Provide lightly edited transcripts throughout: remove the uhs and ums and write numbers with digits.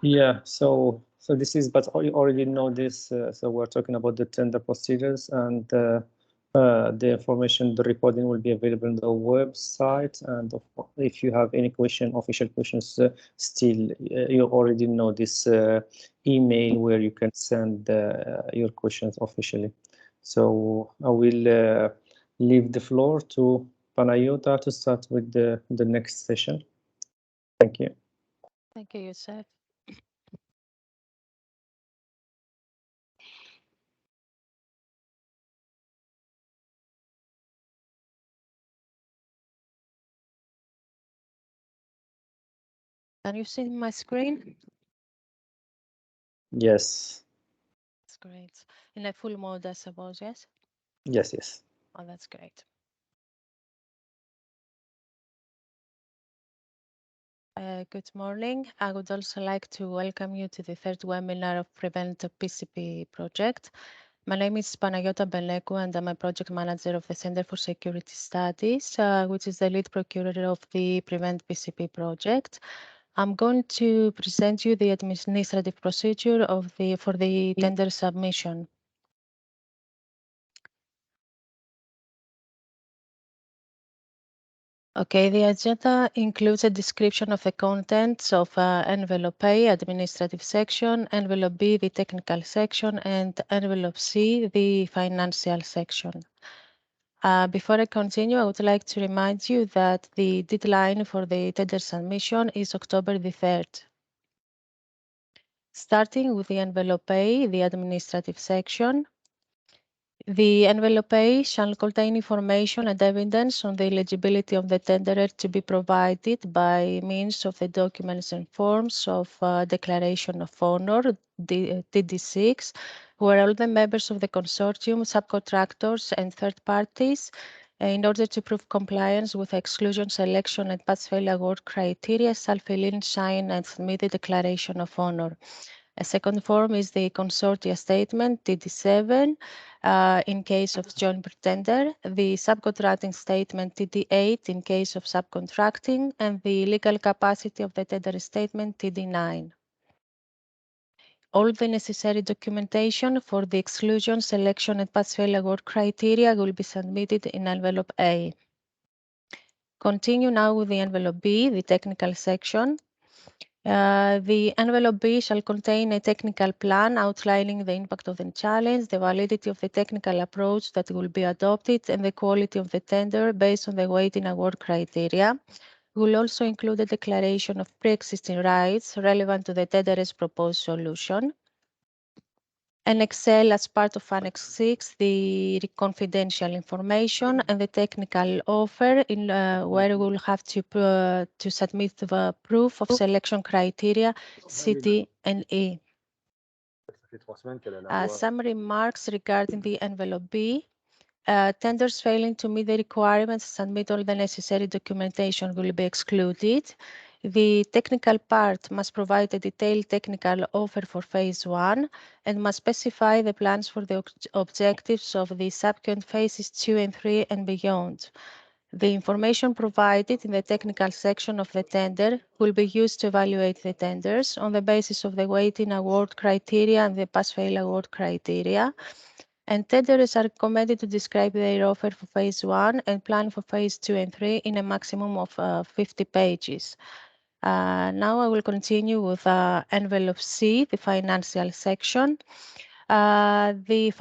Yeah, so this is, but you already know this. So we're talking about the tender procedures, and the information, the reporting will be available on the website. And if you have any official questions, still you already know this email where you can send your questions officially. So I will leave the floor to Panayota to start with the next session. Thank you. Thank you, Youssef. Can you see my screen? Yes. That's great. In a full mode, I suppose, yes? Yes, yes. Oh, that's great. Good morning. I would also like to welcome you to the third webinar of Prevent PCP project. My name is Panayota Benekou, and I'm a project manager of the Center for Security Studies, which is the lead procurer of the Prevent PCP project. I'm going to present you the administrative procedure for the tender submission. Okay, the agenda includes a description of the contents of Envelope A, administrative section, Envelope B, the technical section, and Envelope C, the financial section. Before I continue, I would like to remind you that the deadline for the tender submission is October the 3rd. Starting with the Envelope A, the administrative section, the envelope A shall contain information and evidence on the eligibility of the tenderer to be provided by means of the documents and forms of Declaration of Honor, DD6, where all the members of the consortium, subcontractors and third parties, in order to prove compliance with exclusion, selection and pass-fail award criteria, shall fill in, sign and submit the Declaration of Honor. A second form is the consortia statement, TD7, in case of joint tender, the subcontracting statement, TD8, in case of subcontracting, and the legal capacity of the tender statement, TD9. All the necessary documentation for the exclusion, selection, and pass-fail award criteria will be submitted in envelope A. Continue now with the envelope B, the technical section. The envelope B shall contain a technical plan outlining the impact of the challenge, the validity of the technical approach that will be adopted, and the quality of the tender based on the weighting award criteria. We will also include a declaration of pre-existing rights relevant to the tender's proposed solution. And Excel as part of Annex 6, the confidential information and the technical offer where we will have to submit the proof of selection criteria C, and E. Some remarks regarding the envelope B. Tenders failing to meet the requirements and submit all the necessary documentation will be excluded. The technical part must provide a detailed technical offer for phase 1 and must specify the plans for the objectives of the subsequent phases 2 and 3 and beyond. The information provided in the technical section of the tender will be used to evaluate the tenders on the basis of the weighting award criteria and the pass-fail award criteria. And tenderers are recommended to describe their offer for phase 1 and plan for phase 2 and 3 in a maximum of 50 pages. Now I will continue with envelope C, the financial section. The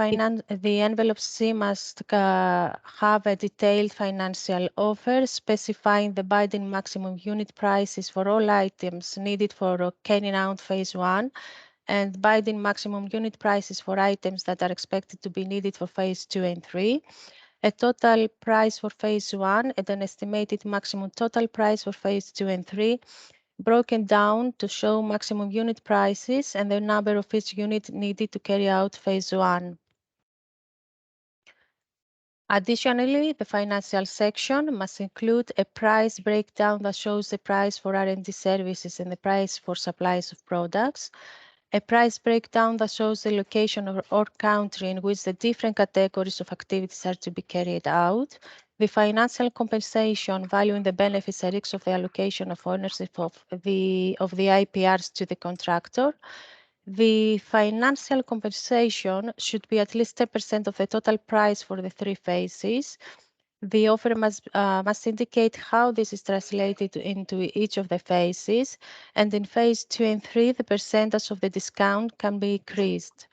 envelope C must have a detailed financial offer specifying the binding maximum unit prices for all items needed for carrying out phase 1 and binding maximum unit prices for items that are expected to be needed for phase 2 and 3, a total price for phase 1 and an estimated maximum total price for phase 2 and 3, broken down to show maximum unit prices and the number of each unit needed to carry out phase 1. Additionally, the financial section must include a price breakdown that shows the price for R&D services and the price for supplies of products, a price breakdown that shows the location or country in which the different categories of activities are to be carried out, the financial compensation valuing the benefits and risks of the allocation of ownership of the IPRs to the contractor. The financial compensation should be at least 10% of the total price for the 3 phases. The offer must indicate how this is translated into each of the phases, and in phase 2 and 3, the percentage of the discount can be increased.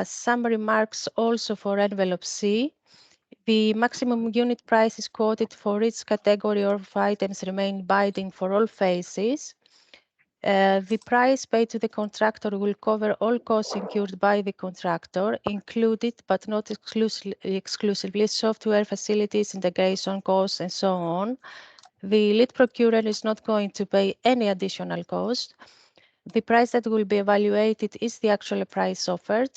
Some remarks also for envelope C. The maximum unit price is quoted for each category of items remain binding for all phases. The price paid to the contractor will cover all costs incurred by the contractor, included but not exclusively software, facilities, integration costs, and so on. The lead procurer is not going to pay any additional cost. The price that will be evaluated is the actual price offered.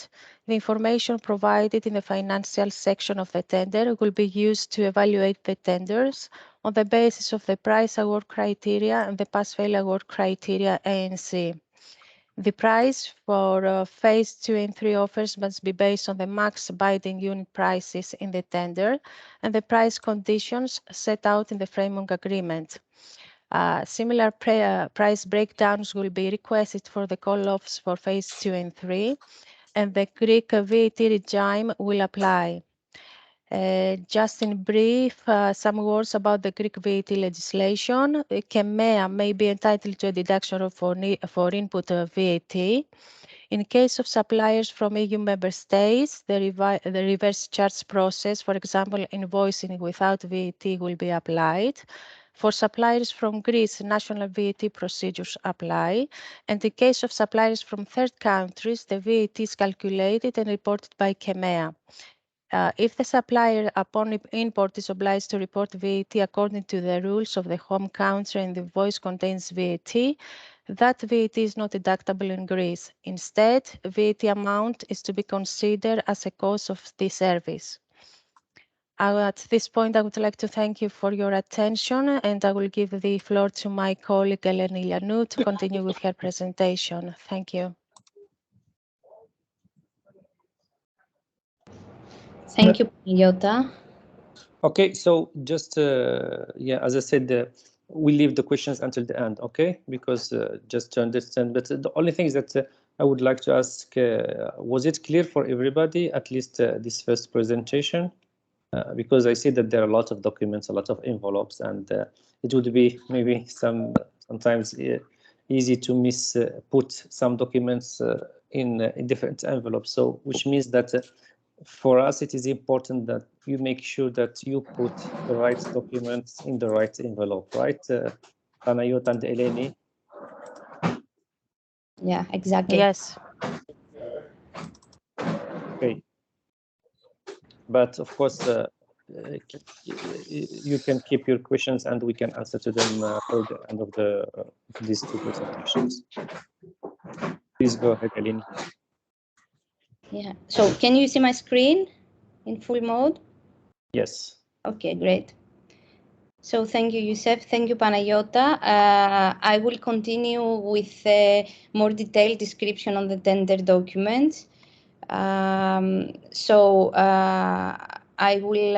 The information provided in the financial section of the tender will be used to evaluate the tenders on the basis of the price award criteria and the pass-fail award criteria A and C. The price for phase 2 and 3 offers must be based on the max binding unit prices in the tender and the price conditions set out in the framework agreement. Similar price breakdowns will be requested for the call-offs for phase 2 and 3, and the Greek VAT regime will apply. Just in brief, some words about the Greek VAT legislation. KEMEA may be entitled to a deduction for input VAT. In case of suppliers from EU member states, the reverse charge process, for example, invoicing without VAT, will be applied. For suppliers from Greece, national VAT procedures apply. And in case of suppliers from third countries, the VAT is calculated and reported by KEMEA. If the supplier upon import is obliged to report VAT according to the rules of the home country and the invoice contains VAT, that VAT is not deductible in Greece. Instead, VAT amount is to be considered as a cost of the service. At this point, I would like to thank you for your attention, and I will give the floor to my colleague Eleni Ilianou to continue with her presentation. Thank you. Thank you, Panayota. Okay, so just as I said, we leave the questions until the end, okay? Because just to understand, but the only thing is that I would like to ask, was it clear for everybody, at least this first presentation? Because I see that there are a lot of documents, a lot of envelopes, and it would be maybe sometimes easy to put some documents in different envelopes. So which means that for us, it is important that you make sure that you put the right documents in the right envelope, right? Panayota and Eleni? Yeah, exactly. Yes. Okay. But of course, you can keep your questions and we can answer to them for the end of these 2 presentations. Please go ahead, Eleni. Yeah, so can you see my screen in full mode? Yes. Okay, great. So thank you, Youssef. Thank you, Panayota. I will continue with a more detailed description on the tender documents. I will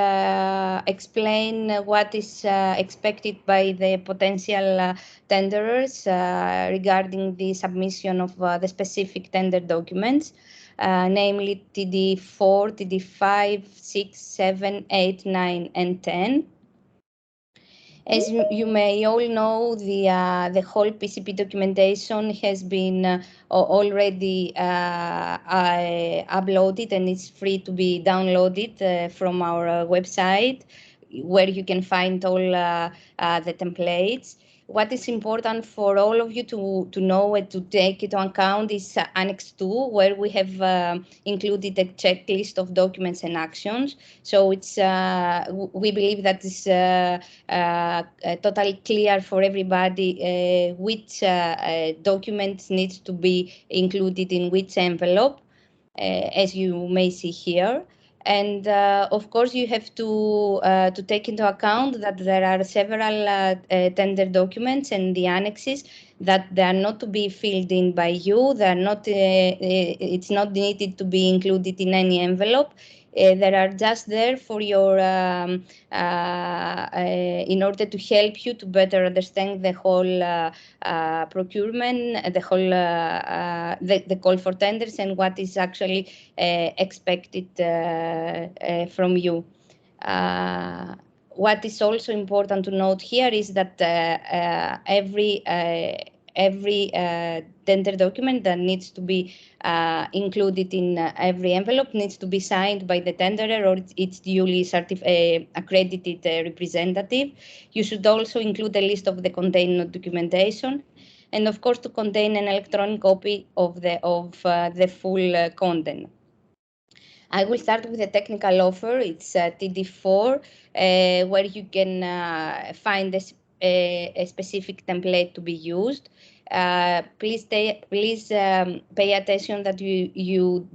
explain what is expected by the potential tenderers regarding the submission of the specific tender documents, namely TD4, TD5, 6, 7, 8, 9, and 10. As you may all know, the whole PCP documentation has been already uploaded and it's free to be downloaded from our website, where you can find all the templates. What is important for all of you to know and to take into account is Annex 2, where we have included a checklist of documents and actions. So it's we believe that it's totally clear for everybody which documents need to be included in which envelope, as you may see here. And of course, you have to take into account that there are several tender documents and the annexes that they are not to be filled in by you. They are not. It's not needed to be included in any envelope. They are just there for your in order to help you to better understand the whole procurement, the whole the call for tenders, and what is actually expected from you. What is also important to note here is that every tender document that needs to be included in every envelope needs to be signed by the tenderer or its duly accredited representative. You should also include a list of the contained documentation, and of course to contain an electronic copy of the full content. I will start with the technical offer. It's TD4, where you can find a specific template to be used. Please pay attention that you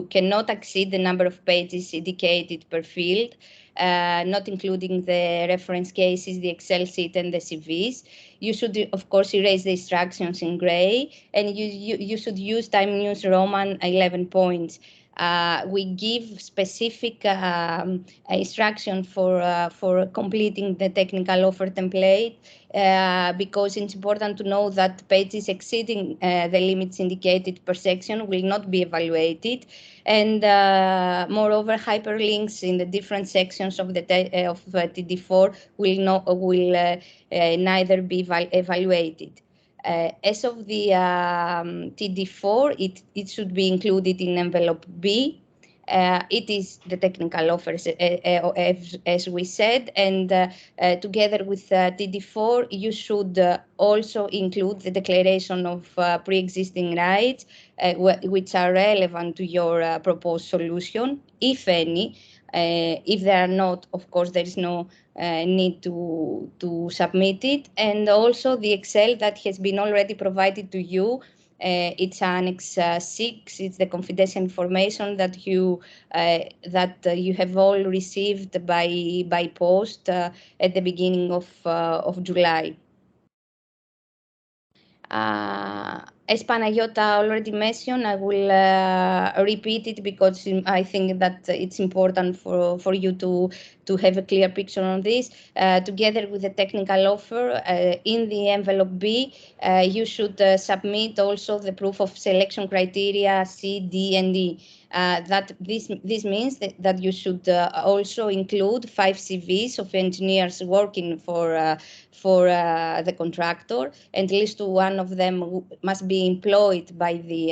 cannot exceed the number of pages indicated per field, not including the reference cases, the Excel sheet, and the CVs. You should, of course, erase the instructions in gray, and you should use Time News Roman 11 points. We give specific instruction for completing the technical offer template because it's important to know that pages exceeding the limits indicated per section will not be evaluated, and moreover, hyperlinks in the different sections of the TD4 will neither be evaluated. As of the TD4, it should be included in envelope B. It is the technical offer, as we said, and together with TD4, you should also include the declaration of pre-existing rights, which are relevant to your proposed solution, if any. If they are not, of course, there is no need to submit it, and also the Excel that has been already provided to you. It's Annex 6. It's the confidential information that you have all received by post at the beginning of July. As Panayota already mentioned, I will repeat it because I think that it's important for you to have a clear picture on this. Together with the technical offer, in the envelope B, you should submit also the proof of selection criteria C, D, and E. That this means that you should also include 5 CVs of engineers working for the contractor, and at least one of them must be employed by the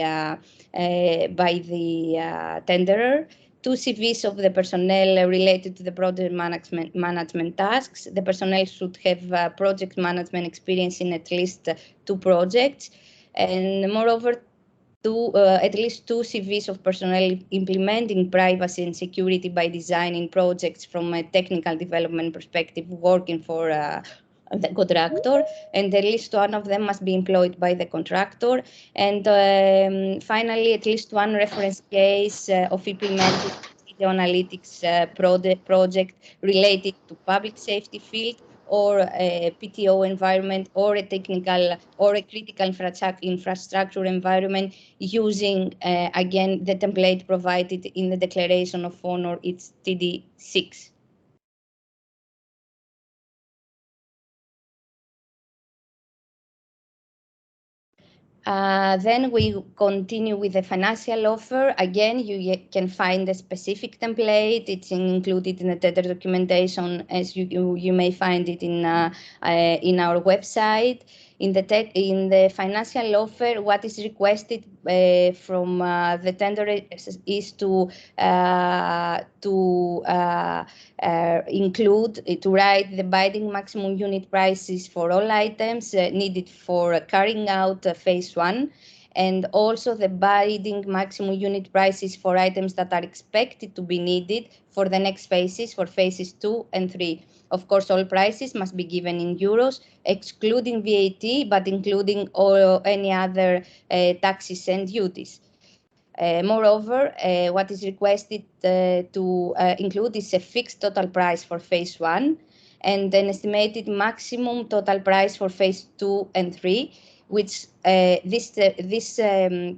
tenderer. 2 CVs of the personnel related to the project management tasks. The personnel should have project management experience in at least 2 projects, and moreover, at least 2 CVs of personnel implementing privacy and security by design in projects from a technical development perspective, working for the contractor, and at least one of them must be employed by the contractor. And finally, at least one reference case of implementing video analytics project related to public safety field, or a PTO environment, or a technical or a critical infrastructure environment, using again the template provided in the declaration of honor. It's TD6. Then we continue with the financial offer. Again, you can find a specific template. It's included in the tender documentation, as you may find it in our website. In the financial offer, what is requested from the tenderer is to write the binding maximum unit prices for all items needed for carrying out phase 1, and also the binding maximum unit prices for items that are expected to be needed for the next phases, for phases 2 and 3. Of course, all prices must be given in euros, excluding VAT, but including all any other taxes and duties. Moreover, what is requested to include is a fixed total price for phase 1 and an estimated maximum total price for phase 2 and 3, which this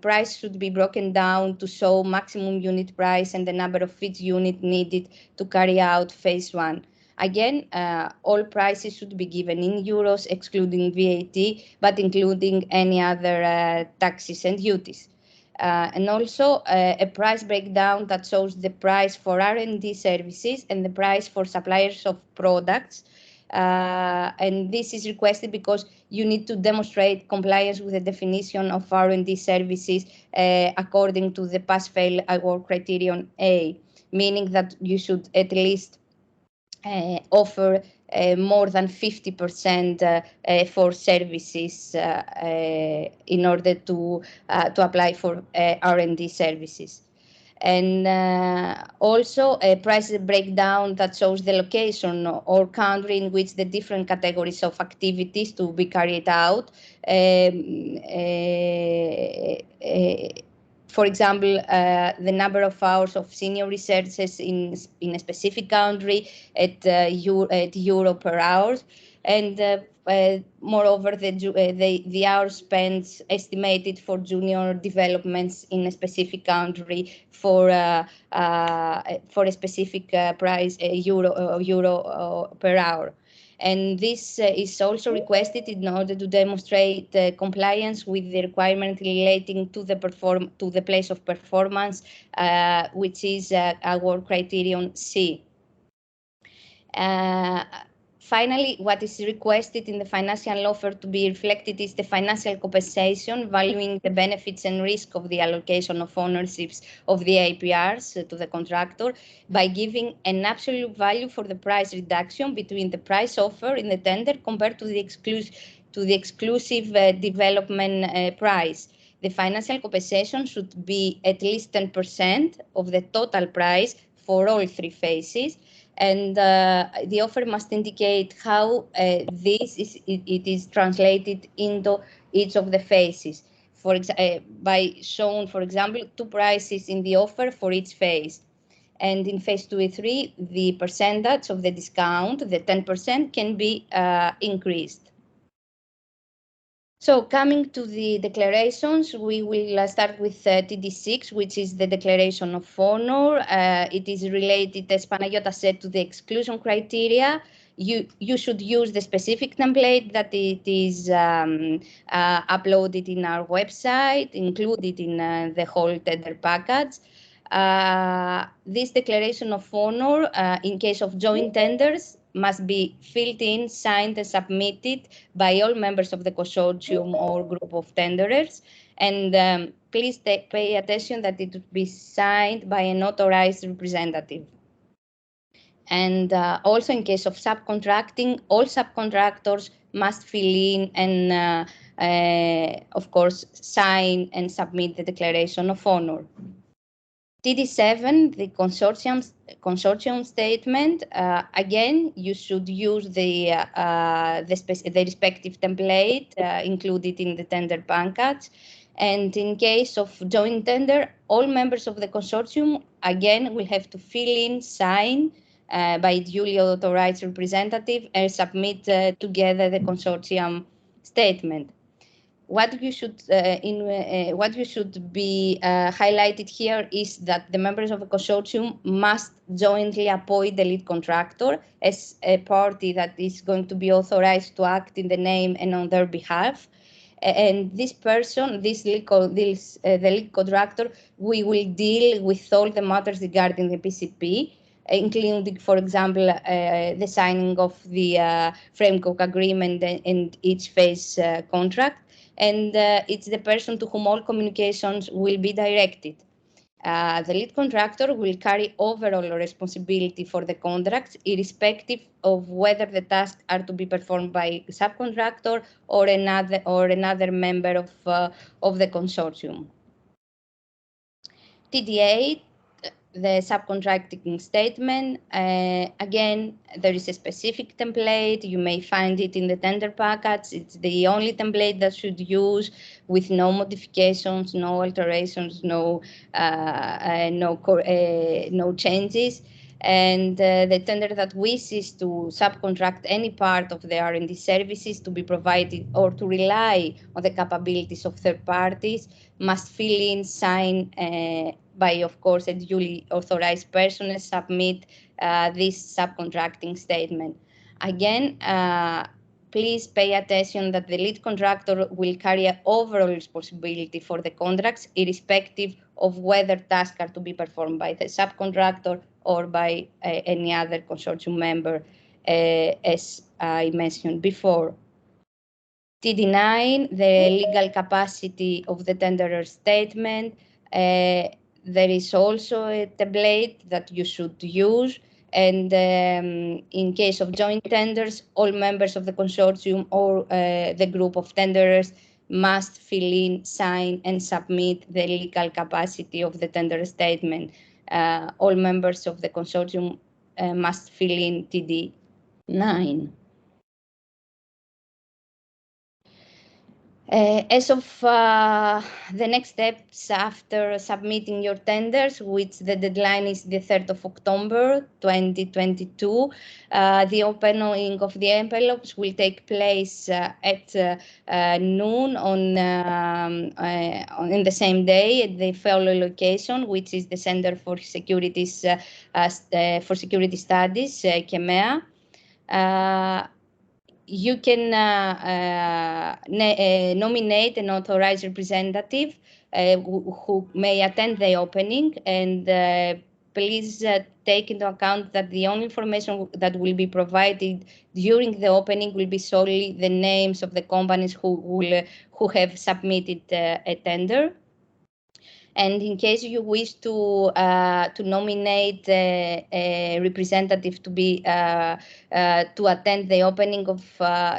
price should be broken down to show maximum unit price and the number of each unit needed to carry out phase 1. Again, all prices should be given in euros, excluding VAT, but including any other taxes and duties. And also a price breakdown that shows the price for R&D services and the price for suppliers of products. And this is requested because you need to demonstrate compliance with the definition of R&D services according to the pass-fail award criterion A, meaning that you should at least offer more than 50% for services in order to apply for R&D services. And also a price breakdown that shows the location or country in which the different categories of activities to be carried out. For example, the number of hours of senior researchers in a specific country at euro per hour, and moreover, the hours spent estimated for junior developments in a specific country for a specific price, euro per hour. And this is also requested in order to demonstrate compliance with the requirement relating to the place of performance, which is our criterion C. Finally, what is requested in the financial offer to be reflected is the financial compensation, valuing the benefits and risk of the allocation of ownerships of the APRs to the contractor by giving an absolute value for the price reduction between the price offer in the tender compared to the exclusive development price. The financial compensation should be at least 10% of the total price for all 3 phases. And the offer must indicate how it is translated into each of the phases. By showing, for example, 2 prices in the offer for each phase. And in phase 2 and 3, the percentage of the discount, the 10%, can be increased. So coming to the declarations, we will start with TD6, which is the declaration of honor. It is related, as Panagiotis said, to the exclusion criteria. You should use the specific template that it is uploaded in our website, included in the whole tender package. This declaration of honor, in case of joint tenders, must be filled in, signed, and submitted by all members of the consortium or group of tenderers. And please pay attention that it would be signed by an authorized representative. And also in case of subcontracting, all subcontractors must fill in and, of course, sign and submit the declaration of honor. TD7, the consortium statement. Again, you should use the respective template included in the tender package. And in case of joint tender, all members of the consortium, again, will have to fill in, sign by duly authorized representative and submit together the consortium statement. What you should be highlighted here is that the members of a consortium must jointly appoint the lead contractor as a party that is going to be authorized to act in the name and on their behalf. And this person, the lead contractor, we will deal with all the matters regarding the PCP, including, for example, the signing of the framework agreement and each phase contract. And it's the person to whom all communications will be directed. The lead contractor will carry overall responsibility for the contracts, irrespective of whether the tasks are to be performed by a subcontractor or another member of the consortium. TD8, the subcontracting statement. Again, there is a specific template. You may find it in the tender package. It's the only template that should use, with no modifications, no alterations, no changes. and the tender that wishes to subcontract any part of the R&D services to be provided or to rely on the capabilities of third parties must fill in, sign by, of course, a duly authorized person and submit this subcontracting statement. Again, please pay attention that the lead contractor will carry an overall responsibility for the contracts, irrespective of whether tasks are to be performed by the subcontractor or by any other consortium member, as I mentioned before. TD9, the legal capacity of the tenderer statement. There is also a template that you should use. And in case of joint tenders, all members of the consortium or the group of tenderers must fill in, sign, and submit the legal capacity of the tender statement. All members of the consortium must fill in TD9. As of the next steps after submitting your tenders, which the deadline is the 3rd of October 2022, the opening of the envelopes will take place at noon in the same day at the following location, which is the Center for Security Studies, KEMEA. You can nominate an authorized representative who may attend the opening, and please take into account that the only information that will be provided during the opening will be solely the names of the companies who have submitted a tender. And in case you wish to nominate a representative to be to attend the opening of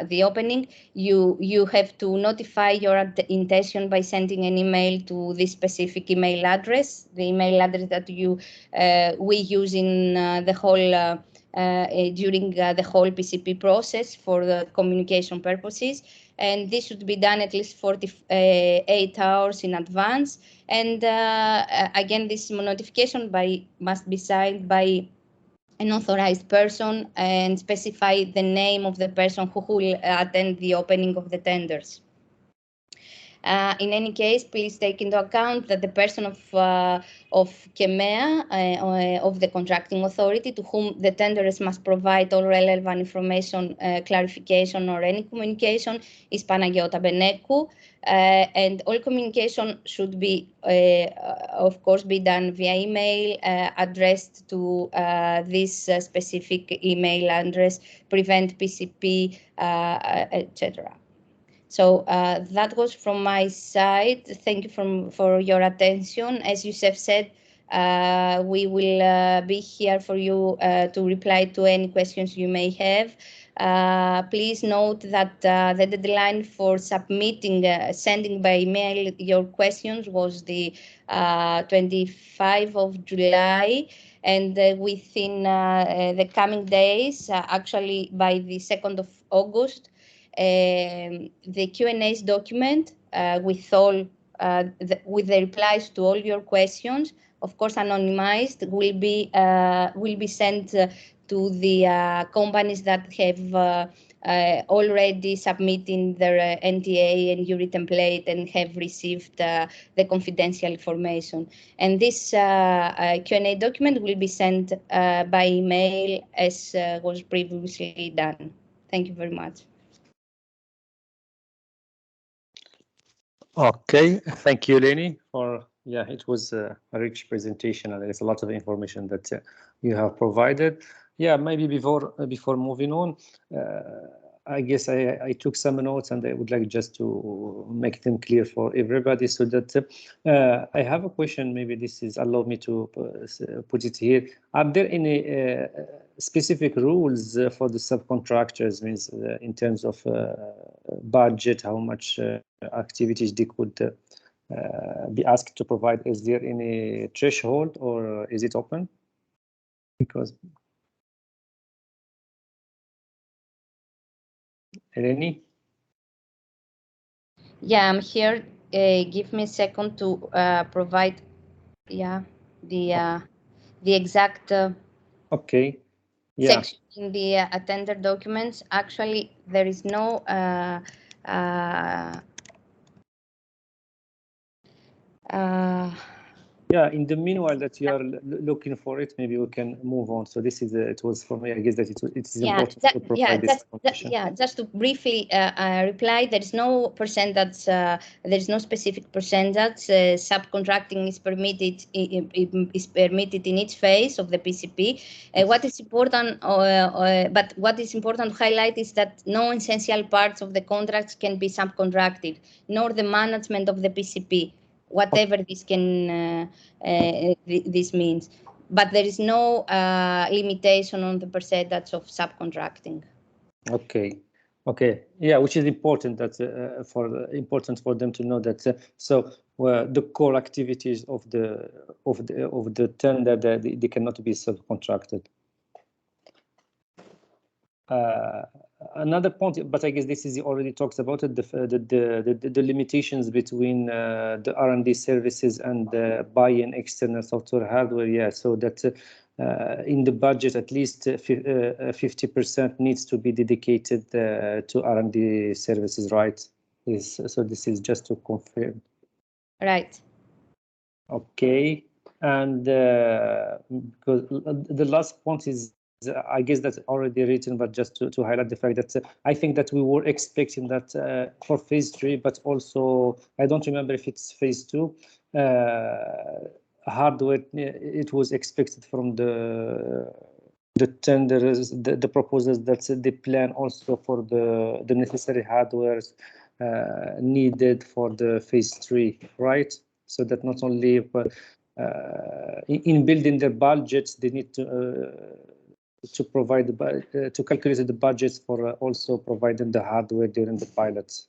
the opening, you have to notify your intention by sending an email to this specific email address, the email address that we use in the whole during the whole PCP process for the communication purposes. And this should be done at least 48 hours in advance. And again, this notification must be signed by an authorized person and specify the name of the person who will attend the opening of the tenders. In any case, please take into account that the person of KEMEA, of the contracting authority, to whom the tenderers must provide all relevant information, clarification, or any communication, is Panagiotta Benekou. And all communication should be, of course, be done via email addressed to this specific email address, prevent PCP, etc. So that was from my side. Thank you for your attention. As Youssef said, we will be here for you to reply to any questions you may have. Please note that the deadline for submitting, sending by email your questions was the 25th of July. And within the coming days, actually by the 2nd of August, the Q&A's document with all with the replies to all your questions, of course anonymized, will be sent to the companies that have already submitted their NTA and URI template and have received the confidential information. And this Q&A document will be sent by email as was previously done. Thank you very much. Okay, thank you, Leni, for it was a rich presentation and there's a lot of information that you have provided. Yeah, maybe before moving on, I guess I took some notes and I would like just to make them clear for everybody, so that I have a question. Maybe this is allow me to put it here. Are there any specific rules for the subcontractors, means in terms of budget, how much activities they could be asked to provide? Is there any threshold or is it open? Because Eleni? Yeah, I'm here. Give me a second to provide, the exact Okay. Yeah. section in the tender documents. Actually, there is no Yeah, in the meanwhile that you are looking for it, maybe we can move on. So this is, it was for me, I guess that it is important to provide this information. Just to briefly reply, there is no percentage, there is no specific percentage. Subcontracting is permitted, is permitted in each phase of the PCP. What is important, but what is important to highlight is that no essential parts of the contracts can be subcontracted, nor the management of the PCP. Whatever this can this means, but there is no limitation on the percentage of subcontracting. Okay. Okay. Yeah, which is important that important for them to know that. So the core activities of the tender that they cannot be subcontracted. Another point, but I guess this is already talks about it, the limitations between the R&D services and buying external software hardware. Yeah, so that in the budget at least 50% needs to be dedicated to R&D services, right? So this is just to confirm. Right. Okay, and because the last point is, I guess that's already written, but just to highlight the fact that I think that we were expecting that for phase 3, but also I don't remember if it's phase 2, hardware, it was expected from the tenders, the proposals that they plan also for the necessary hardware needed for the phase 3, right? So that not only in building their budgets, they need to provide to calculate the budgets for also providing the hardware during the pilots.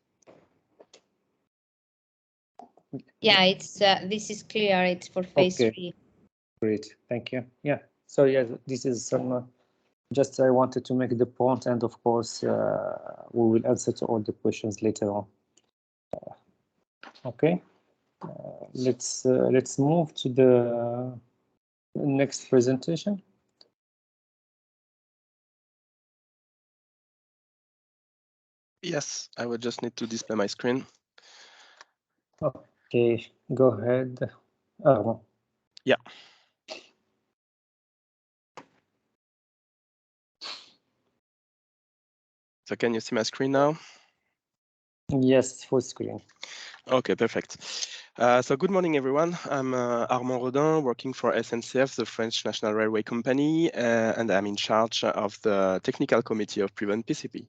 Yeah, it's this is clear. It's for phase 3. Great, thank you. Yeah, so yeah, this is some. Just I wanted to make the point, and of course, we will answer to all the questions later on. Okay, let's move to the next presentation. Yes, I would just need to display my screen. Okay, go ahead. Oh. Yeah. So can you see my screen now? Yes, full screen. Okay, perfect. So good morning, everyone. I'm Armand Rodin, working for SNCF, the French National Railway Company, and I'm in charge of the technical committee of Prevent PCP.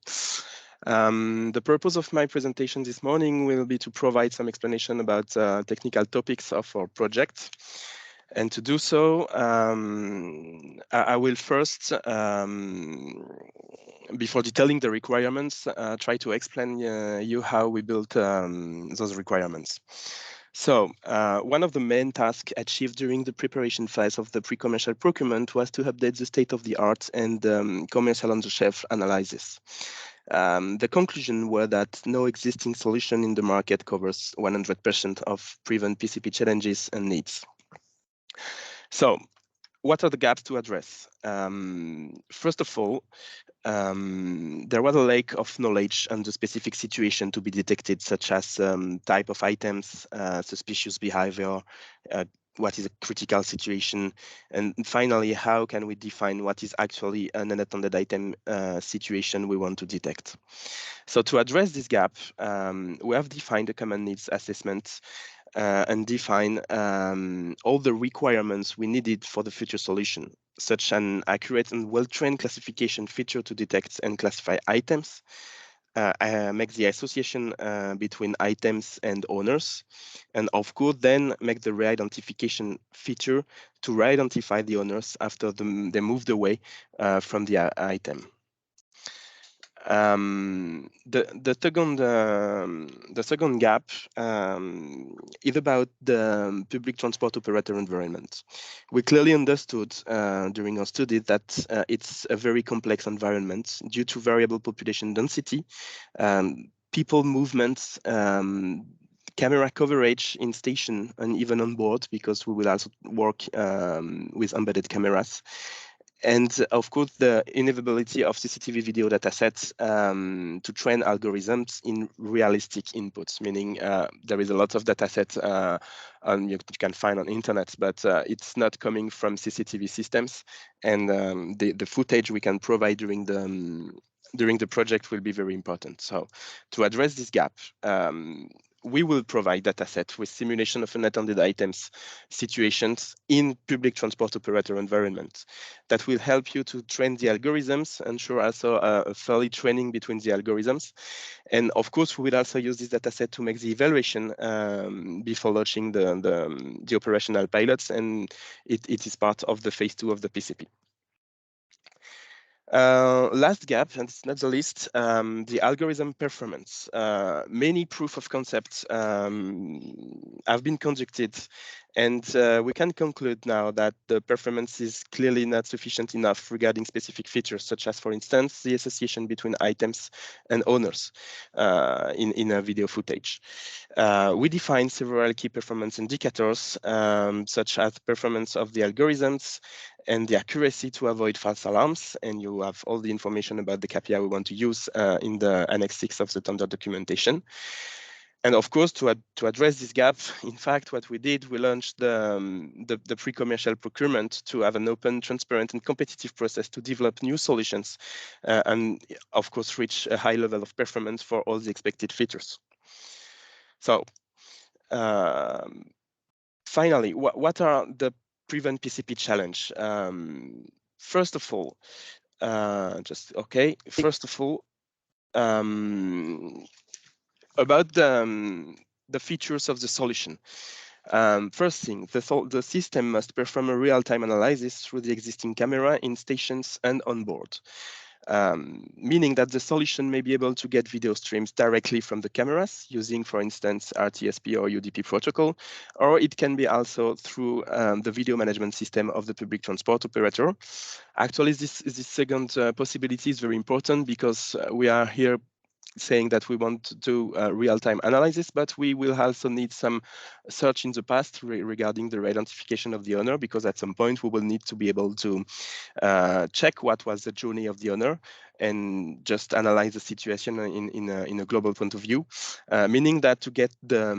The purpose of my presentation this morning will be to provide some explanation about technical topics of our project. And to do so, I will first, before detailing the requirements, try to explain you how we built those requirements. So one of the main tasks achieved during the preparation phase of the pre-commercial procurement was to update the state-of-the-art and commercial on-the-shelf analysis. The conclusion were that no existing solution in the market covers 100% of Prevent PCP challenges and needs. So what are the gaps to address? First of all, there was a lack of knowledge on the specific situation to be detected, such as type of items, suspicious behavior, what is a critical situation, and finally, how can we define what is actually an unattended item situation we want to detect. So to address this gap, we have defined a common needs assessment and define all the requirements we needed for the future solution, such an accurate and well-trained classification feature to detect and classify items, make the association between items and owners, and of course then make the re-identification feature to re-identify the owners after they moved away from the item. The second gap is about the public transport operator environment. We clearly understood during our study that it's a very complex environment due to variable population density, people movements, camera coverage in station and even on board, because we will also work with embedded cameras. And of course, the inevitability of CCTV video datasets to train algorithms in realistic inputs, meaning there is a lot of datasets you can find on internet, but it's not coming from CCTV systems, and the footage we can provide during the project will be very important. So to address this gap, we will provide datasets with simulation of unattended items situations in public transport operator environment that will help you to train the algorithms, ensure also a fairly training between the algorithms. And of course, we will also use this dataset to make the evaluation before launching the operational pilots, and it is part of the phase 2 of the PCP. Last gap, and it's not the least, the algorithm performance. Many proof of concepts have been conducted, and we can conclude now that the performance is clearly not sufficient enough regarding specific features, such as, for instance, the association between items and owners in a video footage. We define several key performance indicators, such as performance of the algorithms and the accuracy to avoid false alarms. And you have all the information about the KPI we want to use in the Annex 6 of the tender documentation. And of course, to address this gap, in fact, what we did, we launched the pre-commercial procurement to have an open, transparent, and competitive process to develop new solutions, and of course, reach a high level of performance for all the expected features. So, finally, what are the Prevent PCP challenge? First of all, about the features of the solution. First thing, the system must perform a real-time analysis through the existing camera in stations and on board. Meaning that the solution may be able to get video streams directly from the cameras using, for instance, RTSP or UDP protocol, or it can be also through the video management system of the public transport operator. Actually, this second possibility is very important because we are here saying that we want to do real-time analysis, but we will also need some search in the past regarding the identification of the owner, because at some point we will need to be able to check what was the journey of the owner and just analyze the situation in a global point of view, meaning that to get the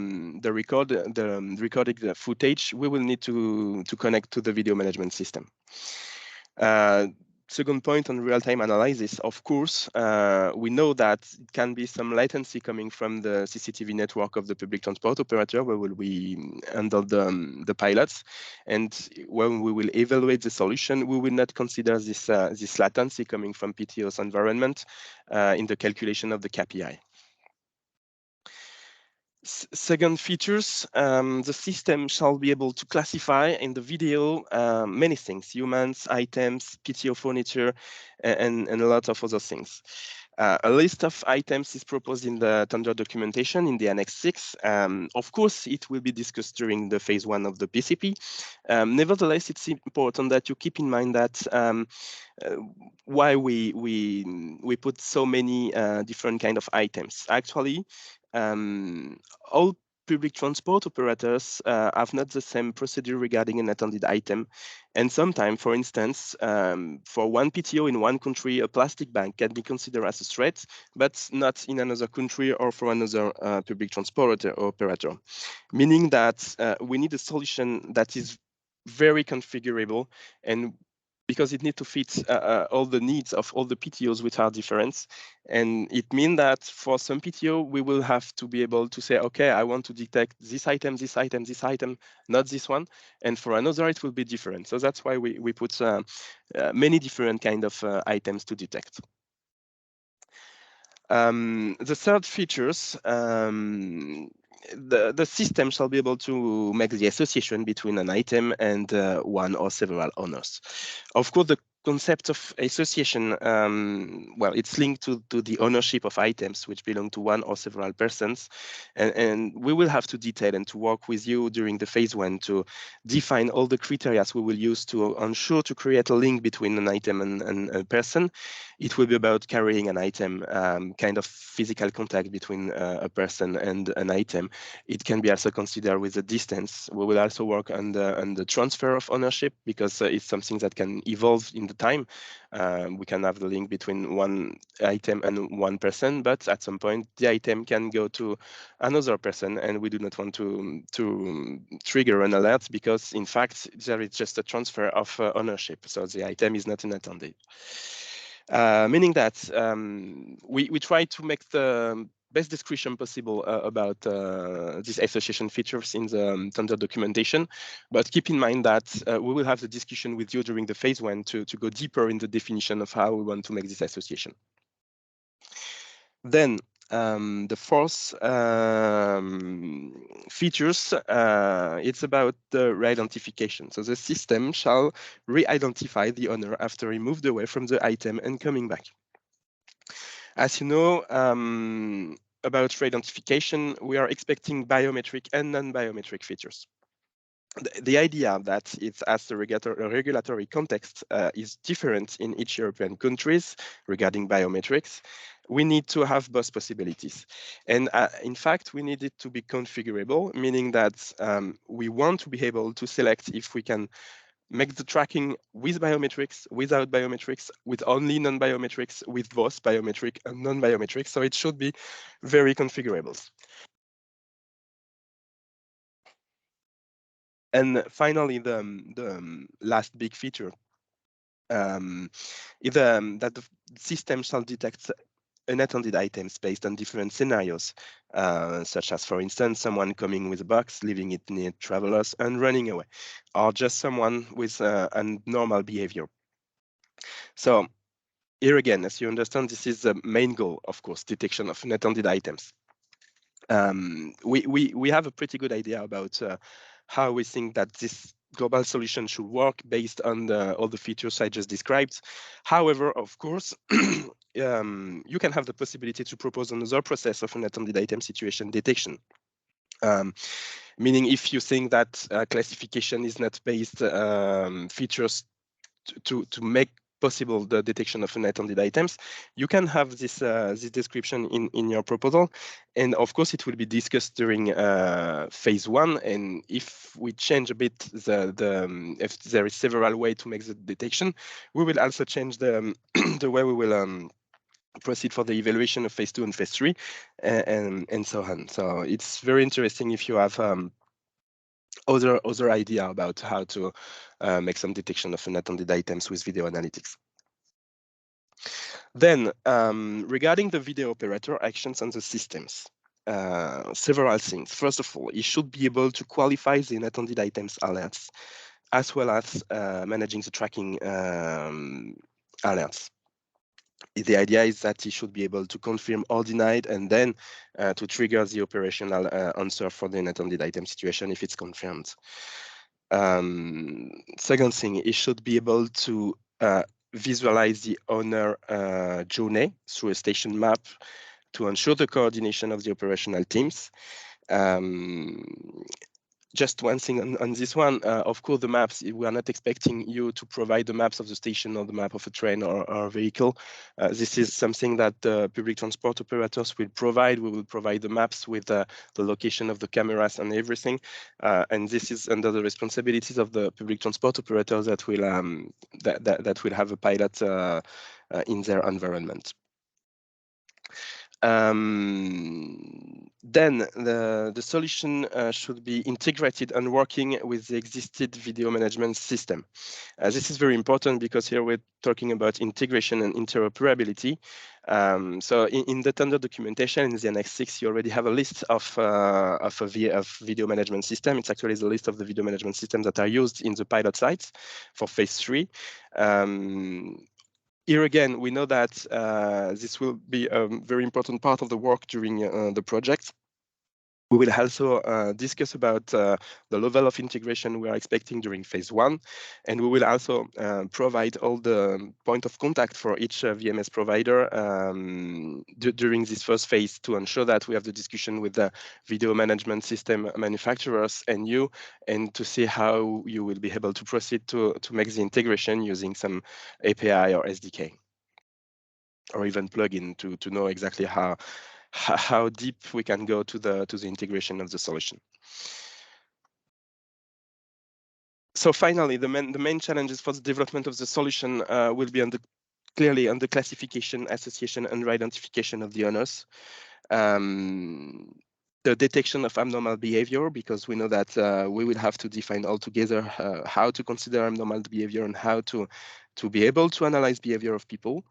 recorded footage, we will need to connect to the video management system. Second point on real-time analysis, of course, we know that it can be some latency coming from the CCTV network of the public transport operator, where we handle the pilots. And when we will evaluate the solution, we will not consider this latency coming from PTO's environment in the calculation of the KPI. Second features, the system shall be able to classify in the video many things: humans, items, PTO furniture, and a lot of other things. A list of items is proposed in the tender documentation in the Annex 6. Of course, it will be discussed during the phase 1 of the PCP. Nevertheless, it's important that you keep in mind that why we put so many different kind of items. Actually, all public transport operators have not the same procedure regarding an attended item. And sometimes, for instance, for one PTO in one country, a plastic bag can be considered as a threat, but not in another country or for another public transport operator. Meaning that we need a solution that is very configurable, and because it needs to fit all the needs of all the PTOs, which are different. And it means that for some PTO, we will have to be able to say, okay, I want to detect this item, this item, this item, not this one. And for another, it will be different. So that's why we put many different kind of items to detect. The third features, the system shall be able to make the association between an item and one or several owners. Of course, the concept of association, well, it's linked to the ownership of items which belong to one or several persons. And we will have to detail and to work with you during the phase 1 to define all the criteria we will use to ensure to create a link between an item and a person. It will be about carrying an item, kind of physical contact between a person and an item. It can be also considered with the distance. We will also work on the transfer of ownership, because it's something that can evolve in the time. We can have the link between one item and one person, but at some point the item can go to another person, and we do not want to trigger an alert because in fact there is just a transfer of ownership, so the item is not unattended. Meaning that we try to make the best description possible about these association features in the tender documentation, but keep in mind that we will have the discussion with you during the phase 1 to go deeper in the definition of how we want to make this association. Then the fourth features, it's about the re-identification. So the system shall re-identify the owner after he moved away from the item and coming back. As you know, about re-identification, we are expecting biometric and non-biometric features. The idea that it's as the regulatory context is different in each European countries regarding biometrics, we need to have both possibilities. And in fact, we need it to be configurable, meaning that we want to be able to select if we can make the tracking with biometrics, without biometrics, with only non-biometrics, with both biometric and non-biometric. So it should be very configurable. And finally, the last big feature is that the system shall detect unattended items based on different scenarios, such as, for instance, someone coming with a box, leaving it near travelers and running away, or just someone with a normal behavior. So here again, as you understand, this is the main goal, of course, detection of unattended items. We have a pretty good idea about how we think that this global solution should work based on all the features I just described. However, of course, you can have the possibility to propose another process of unattended item situation detection. Meaning if you think that classification is not based features to make possible the detection of unattended items, you can have this this description in your proposal, and of course it will be discussed during phase 1. And if we change a bit if there is several ways to make the detection, we will also change the the way we will proceed for the evaluation of phase 2 and phase 3, and so on. So it's very interesting if you have other idea about how to make some detection of unattended items with video analytics. Then, regarding the video operator actions on the systems, several things. First of all, it should be able to qualify the unattended items alerts, as well as managing the tracking alerts. The idea is that he should be able to confirm or deny and then to trigger the operational answer for the unattended item situation if it's confirmed. Second thing, it should be able to visualize the owner journey through a station map to ensure the coordination of the operational teams. Just one thing on this one, of course, the maps, we are not expecting you to provide the maps of the station or the map of a train or a vehicle. This is something that the public transport operators will provide. We will provide the maps with the location of the cameras and everything. And this is under the responsibilities of the public transport operators that will that will have a pilot in their environment. Then the solution should be integrated and working with the existing video management system. This is very important because here we're talking about integration and interoperability. So in the tender documentation in the Annex 6, you already have a list of video management system. It's actually the list of the video management systems that are used in the pilot sites for phase 3. Here again, we know that this will be a very important part of the work during the project. We will also discuss about the level of integration we are expecting during phase 1, and we will also provide all the point of contact for each VMS provider during this first phase to ensure that we have the discussion with the video management system manufacturers and you, and to see how you will be able to proceed to make the integration using some API or SDK, or even plugin to know exactly how deep we can go to the integration of the solution. So finally, the main challenges for the development of the solution will be clearly on the classification, association, and identification of the owners. The detection of abnormal behavior, because we know that we will have to define altogether how to consider abnormal behavior and how to be able to analyze behavior of people.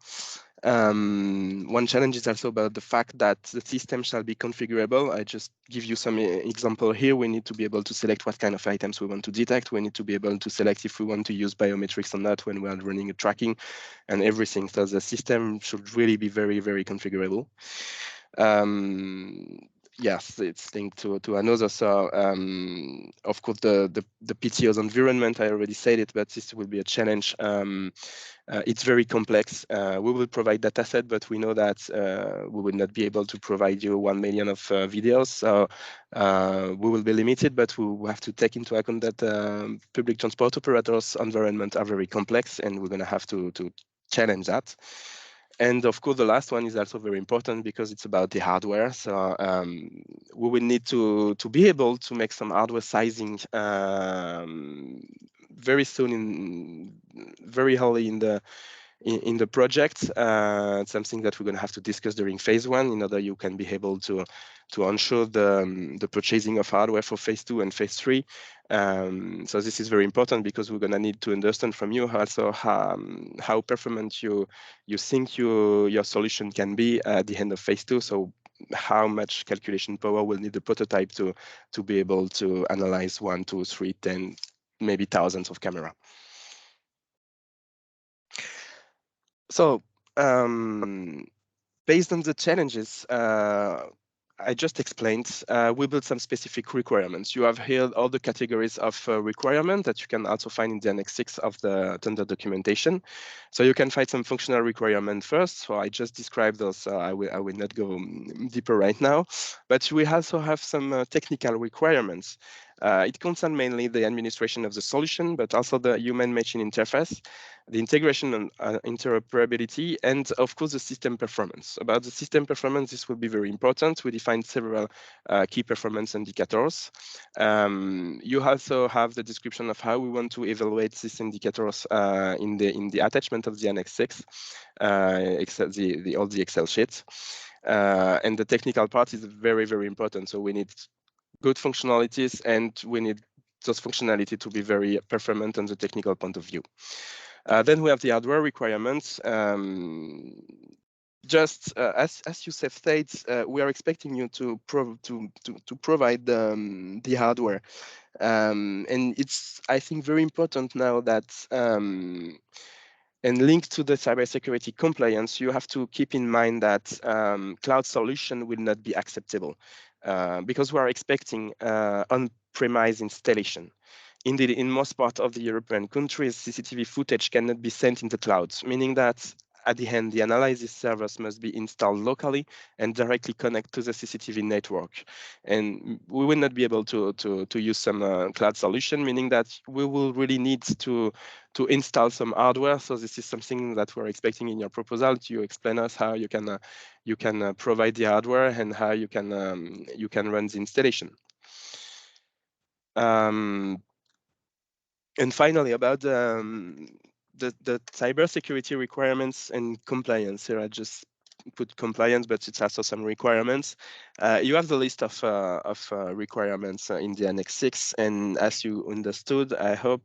One challenge is also about the fact that the system shall be configurable. I just give you some example here. We need to be able to select what kind of items we want to detect. We need to be able to select if we want to use biometrics or not when we are running a tracking and everything. So the system should really be very, very configurable. Yes, it's linked to another. So of course the PTO's environment, I already said it, but this will be a challenge. It's very complex. We will provide data set, but we know that we will not be able to provide you 1 million of videos. So we will be limited, but we have to take into account that public transport operators' environment are very complex, and we're going to have to challenge that. And of course, the last one is also very important because it's about the hardware. So we will need to be able to make some hardware sizing very soon, very early in the project. Something that we're going to have to discuss during phase 1 in order you can be able to ensure the purchasing of hardware for phase 2 and phase 3. So this is very important because we're going to need to understand from you also how performant you think your solution can be at the end of phase 2. So how much calculation power will need the prototype to be able to analyze 1, 2, 3, 10, maybe thousands of camera. So based on the challenges I just explained, we built some specific requirements. You have here all the categories of requirement that you can also find in the Annex 6 of the tender documentation. So you can find some functional requirement first. So I just described those, so I will not go deeper right now. But we also have some technical requirements. It concerns mainly the administration of the solution, but also the human-machine interface, the integration and interoperability, and of course the system performance. About the system performance, this will be very important. We define several key performance indicators. You also have the description of how we want to evaluate these indicators in the attachment of the Annex 6, all the Excel sheets. And the technical part is very, very important. So we need good functionalities, and we need those functionality to be very performant on the technical point of view. Then we have the hardware requirements. Just as Youssef states, we are expecting you to provide the hardware, and it's, I think, very important now that and linked to the cybersecurity compliance, you have to keep in mind that cloud solution will not be acceptable because we are expecting on-premise installation. Indeed, in most parts of the European countries, CCTV footage cannot be sent in the cloud, meaning that at the end, the analysis servers must be installed locally and directly connect to the CCTV network. And we will not be able to use some cloud solution, meaning that we will really need to install some hardware. So this is something that we're expecting in your proposal. To explain us how you can provide the hardware and how you can run the installation. And finally, about the cybersecurity requirements and compliance. Here I just put compliance, but it's also some requirements. You have the list of requirements in the Annex 6, and as you understood, I hope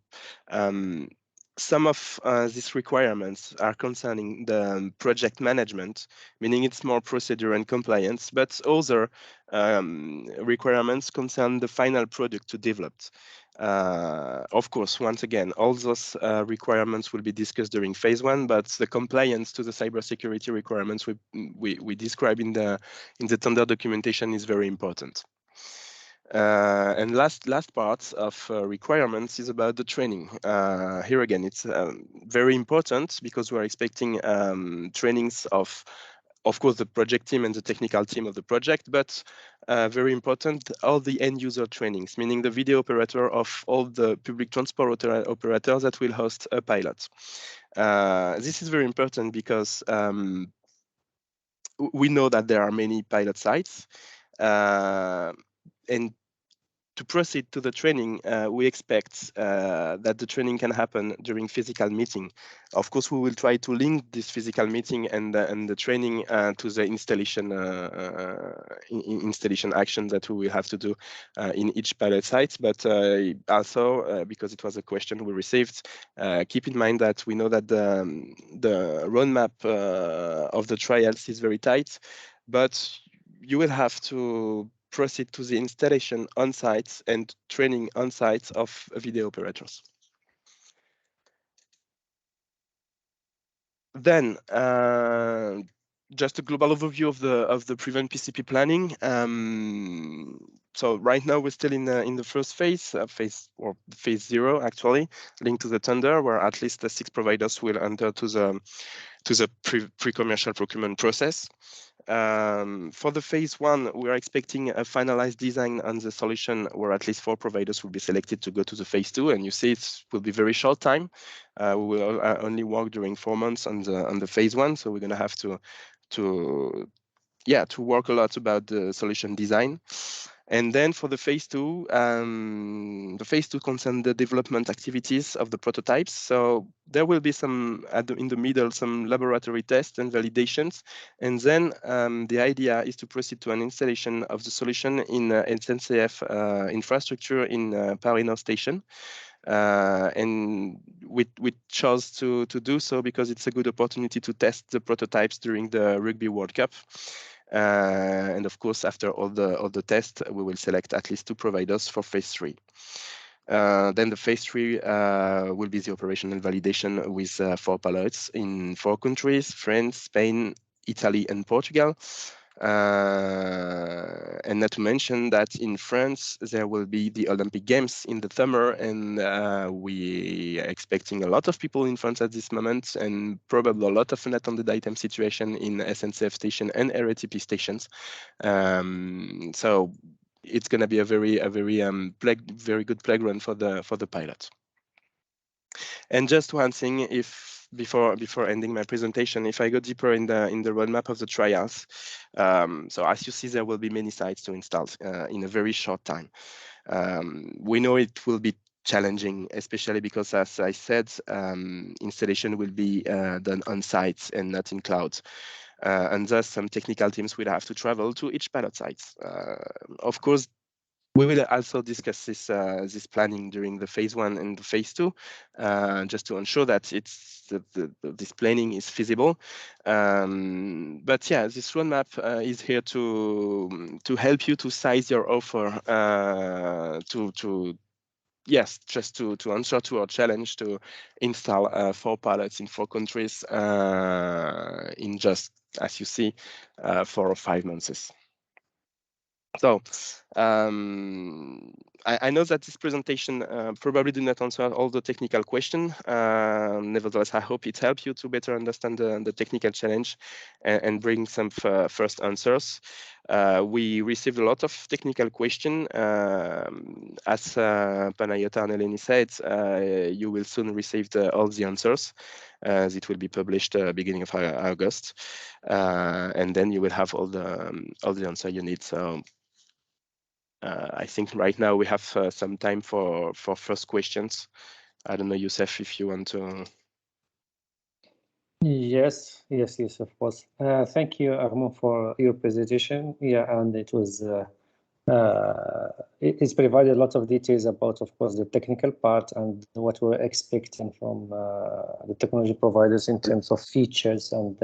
some of these requirements are concerning the project management, meaning it's more procedure and compliance, but other requirements concern the final product to develop. Of course, once again, all those requirements will be discussed during phase 1, but the compliance to the cybersecurity requirements we describe in the tender documentation is very important. And last part of requirements is about the training. Here again, it's very important because we're expecting trainings of course, the project team and the technical team of the project, but very important, all the end user trainings, meaning the video operator of all the public transport operators that will host a pilot. This is very important because we know that there are many pilot sites, and to proceed to the training, we expect that the training can happen during physical meeting. Of course, we will try to link this physical meeting and the training to the installation action that we will have to do in each pilot site. But also, because it was a question we received, keep in mind that we know that the roadmap of the trials is very tight, but you will have to proceed to the installation on site and training on site of video operators. Then just a global overview of the Prevent PCP planning. So right now we're still in the first phase, phase 0 actually, linked to the tender, where at least the 6 providers will enter to the pre-commercial procurement process. For the phase 1, we are expecting a finalized design on the solution where at least 4 providers will be selected to go to the phase 2. And you see it will be very short time. We will only work during 4 months on the phase 1. So we're going to have to work a lot about the solution design. And then for the phase 2, concerns the development activities of the prototypes. So there will be some, in the middle, some laboratory tests and validations. And then the idea is to proceed to an installation of the solution in SNCF infrastructure in Paris North Station. And we chose to do so because it's a good opportunity to test the prototypes during the Rugby World Cup. And of course, after all the tests, we will select at least 2 providers for phase 3. Then the phase 3 will be the operational validation with 4 pilots in 4 countries: France, Spain, Italy, and Portugal. And not to mention that in France, there will be the Olympic Games in the summer, and we are expecting a lot of people in France at this moment, and probably a lot of unattended item situation in SNCF station and RATP stations. So it's going to be a very good playground for the pilot. And just one thing, if before ending my presentation, if I go deeper in the roadmap of the trials, so as you see, there will be many sites to install in a very short time. We know it will be challenging, especially because, as I said, installation will be done on site and not in cloud. And thus, some technical teams will have to travel to each pilot site. Of course, we will also discuss this planning during the phase 1 and the phase 2, just to ensure that this planning is feasible. But yeah, this roadmap is here to help you to size your offer, just to answer to our challenge to install 4 pilots in 4 countries in just, as you see, 4 or 5 months. So I know that this presentation probably do not answer all the technical questions. Nevertheless, I hope it helps you to better understand the technical challenge and bring some first answers. We received a lot of technical questions. As Panayota and Eleni said, you will soon receive all the answers. It will be published beginning of August, and then you will have all the answer you need. So I think right now we have some time for first questions. I don't know, Youssef, if you want to. Yes, of course. Thank you, Armand, for your presentation. Yeah, and it was it's provided a lot of details about, of course, the technical part and what we're expecting from the technology providers in terms of features and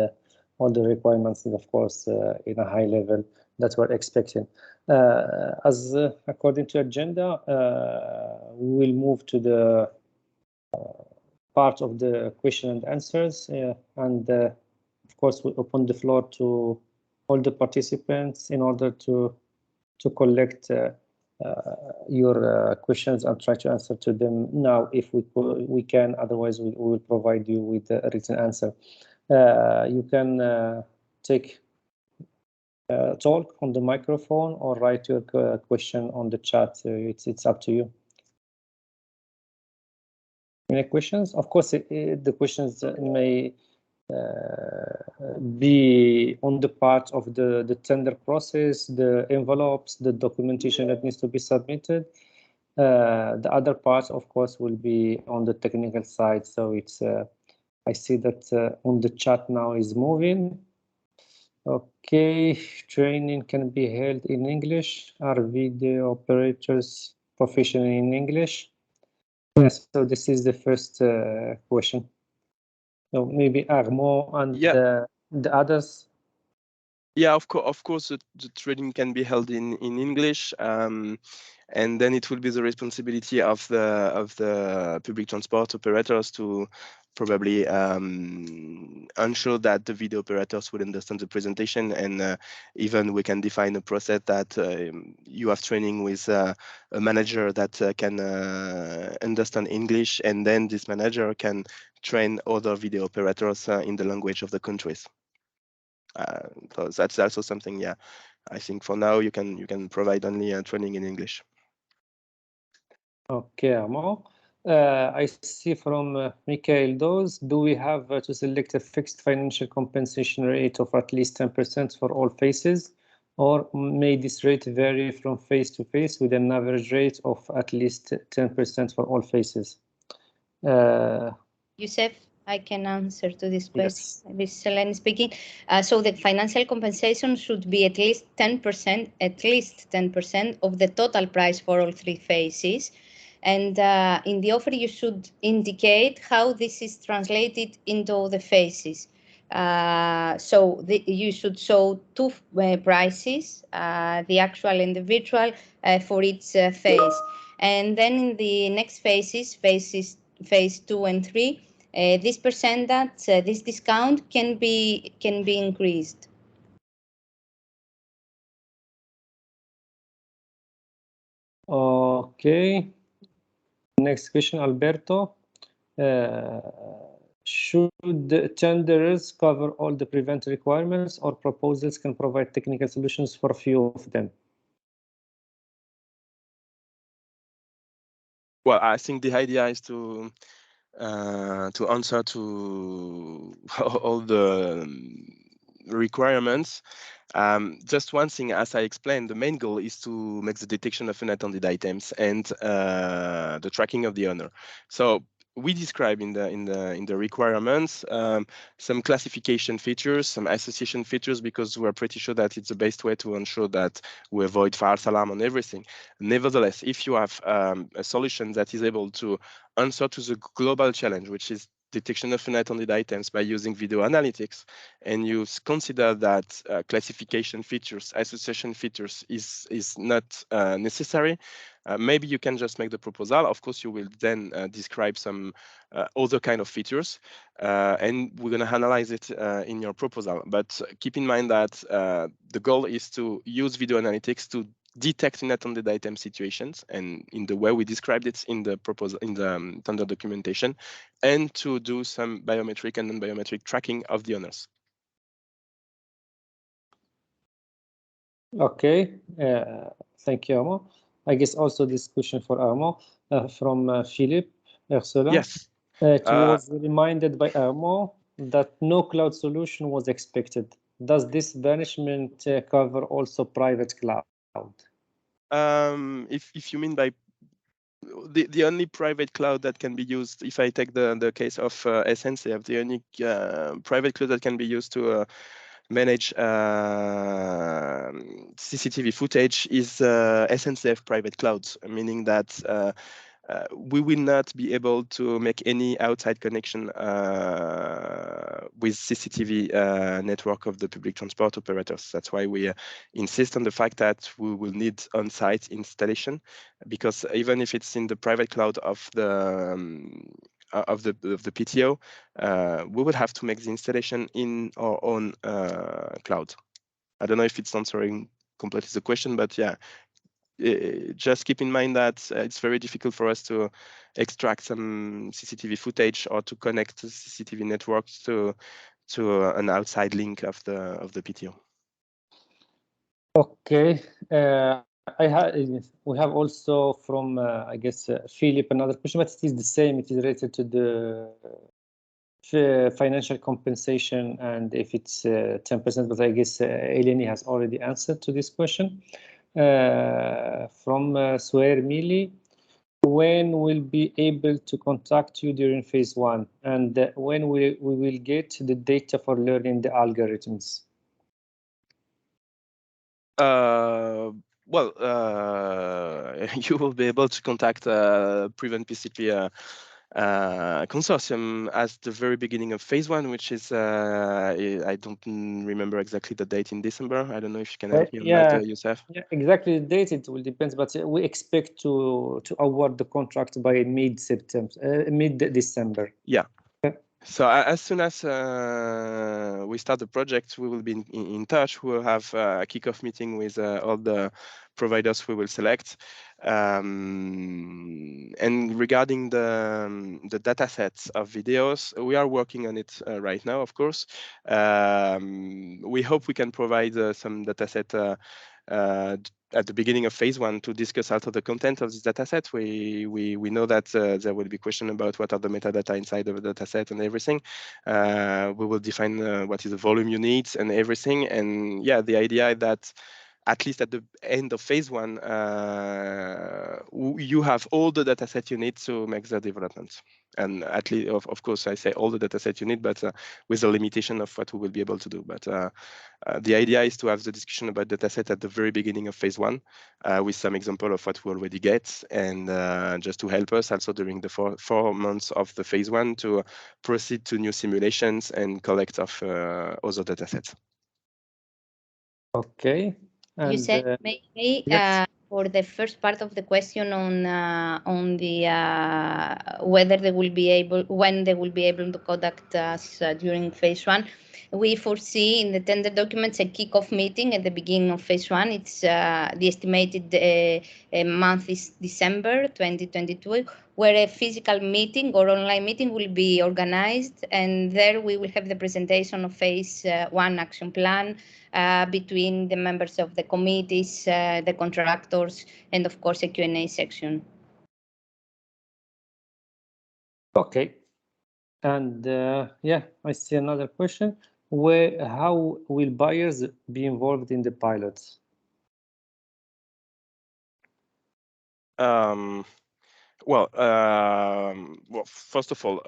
all the requirements, and of course, in a high level that we're expecting. As according to agenda, we will move to the part of the question and answers, and of course we open the floor to all the participants in order to collect your questions and try to answer to them now if we can. Otherwise, we will provide you with a written answer. You can talk on the microphone or write your question on the chat. It's up to you. Any questions? Of course, the questions may be on the part of the tender process, the envelopes, the documentation that needs to be submitted. The other part, of course, will be on the technical side. So it's, I see that on the chat now is moving. Okay, training can be held in English. Are video operators proficient in English? Yes, so this is the first question. So maybe Armand and the others. Yeah, of course, the training can be held in English, and then it will be the responsibility of the public transport operators to probably ensure that the video operators will understand the presentation, and even we can define a process that you have training with a manager that can understand English, and then this manager can train other video operators in the language of the countries. So that's also something, yeah. I think for now you can provide only training in English. Okay, Armand. I see from Michael Dawes, do we have to select a fixed financial compensation rate of at least 10% for all phases, or may this rate vary from phase to phase with an average rate of at least 10% for all phases? Youssef, I can answer to this question. Yes. This is Selene speaking. So the financial compensation should be at least 10% of the total price for all three phases. And in the offer, you should indicate how this is translated into the phases. So you should show two prices, the actual and the virtual, for each phase. And then in the next phases, phase 2 and 3, this percentage, this discount can be increased. Okay. Next question, Alberto. Should the tenders cover all the prevent requirements, or proposals can provide technical solutions for a few of them? Well, I think the idea is to answer to all the requirements. Just one thing, as I explained, the main goal is to make the detection of unattended items and the tracking of the owner. So we describe in the requirements some classification features, some association features, because we're pretty sure that it's the best way to ensure that we avoid false alarm on everything. Nevertheless, if you have a solution that is able to answer to the global challenge, which is detection of unattended items by using video analytics, and you consider that classification features, association features is not necessary, maybe you can just make the proposal. Of course, you will then describe some other kind of features, and we're going to analyze it in your proposal. But keep in mind that the goal is to use video analytics to detect unattended item situations, and in the way we described it in the proposal, in the tender documentation, and to do some biometric and non-biometric tracking of the owners. Okay, thank you, Armand. I guess also this question for Armand from Philippe Ursula. Yes. It was reminded by Armand that no cloud solution was expected. Does this banishment cover also private cloud? If you mean by the only private cloud that can be used, if I take the case of SNCF, the only private cloud that can be used to manage CCTV footage is SNCF private clouds, meaning that we will not be able to make any outside connection with CCTV network of the public transport operators. That's why we insist on the fact that we will need on-site installation, because even if it's in the private cloud of the PTO, we will have to make the installation in our own cloud. I don't know if it's answering completely the question, but yeah, just keep in mind that it's very difficult for us to extract some CCTV footage or to connect the CCTV networks to an outside link of the PTO. Okay. We have also from I guess Philip another question, but it is the same. It is related to the financial compensation and if it's 10%, but I guess Eleni has already answered to this question. From Suer Mili, when we'll be able to contact you during phase 1 and when we will get the data for learning the algorithms? Well, you will be able to contact Prevent PCP consortium at the very beginning of phase 1, which is I don't remember exactly the date in December. I don't know if you can help me on that, Youssef. Yeah, exactly the date it will depend, but we expect to award the contract by mid-September, mid-December. Yeah. So as soon as we start the project, we will be in touch. We will have a kickoff meeting with all the providers we will select. And regarding the data sets of videos, we are working on it right now, of course. We hope we can provide some data set at the beginning of phase 1 to discuss also the content of this data set. We know that there will be question about what are the metadata inside of the data set and everything. We will define what is the volume you need and everything. And yeah, the idea is that at least at the end of phase 1, you have all the data set you need to make the development. And at least, of course, I say all the data set you need, but with the limitation of what we will be able to do. But the idea is to have the discussion about data set at the very beginning of phase 1 with some example of what we already get, and just to help us also during the four months of the phase 1 to proceed to new simulations and collect of other data sets. Okay. And, you said maybe yes. For the first part of the question on the whether they will be able, when they will be able to contact us during phase 1, we foresee in the tender documents a kickoff meeting at the beginning of phase 1. It's the estimated month is December 2022, where a physical meeting or online meeting will be organized, and there we will have the presentation of phase 1 action plan between the members of the committees, the contractors, and of course a Q&A section. Okay. And yeah, I see another question. How will buyers be involved in the pilots? Well, first of all,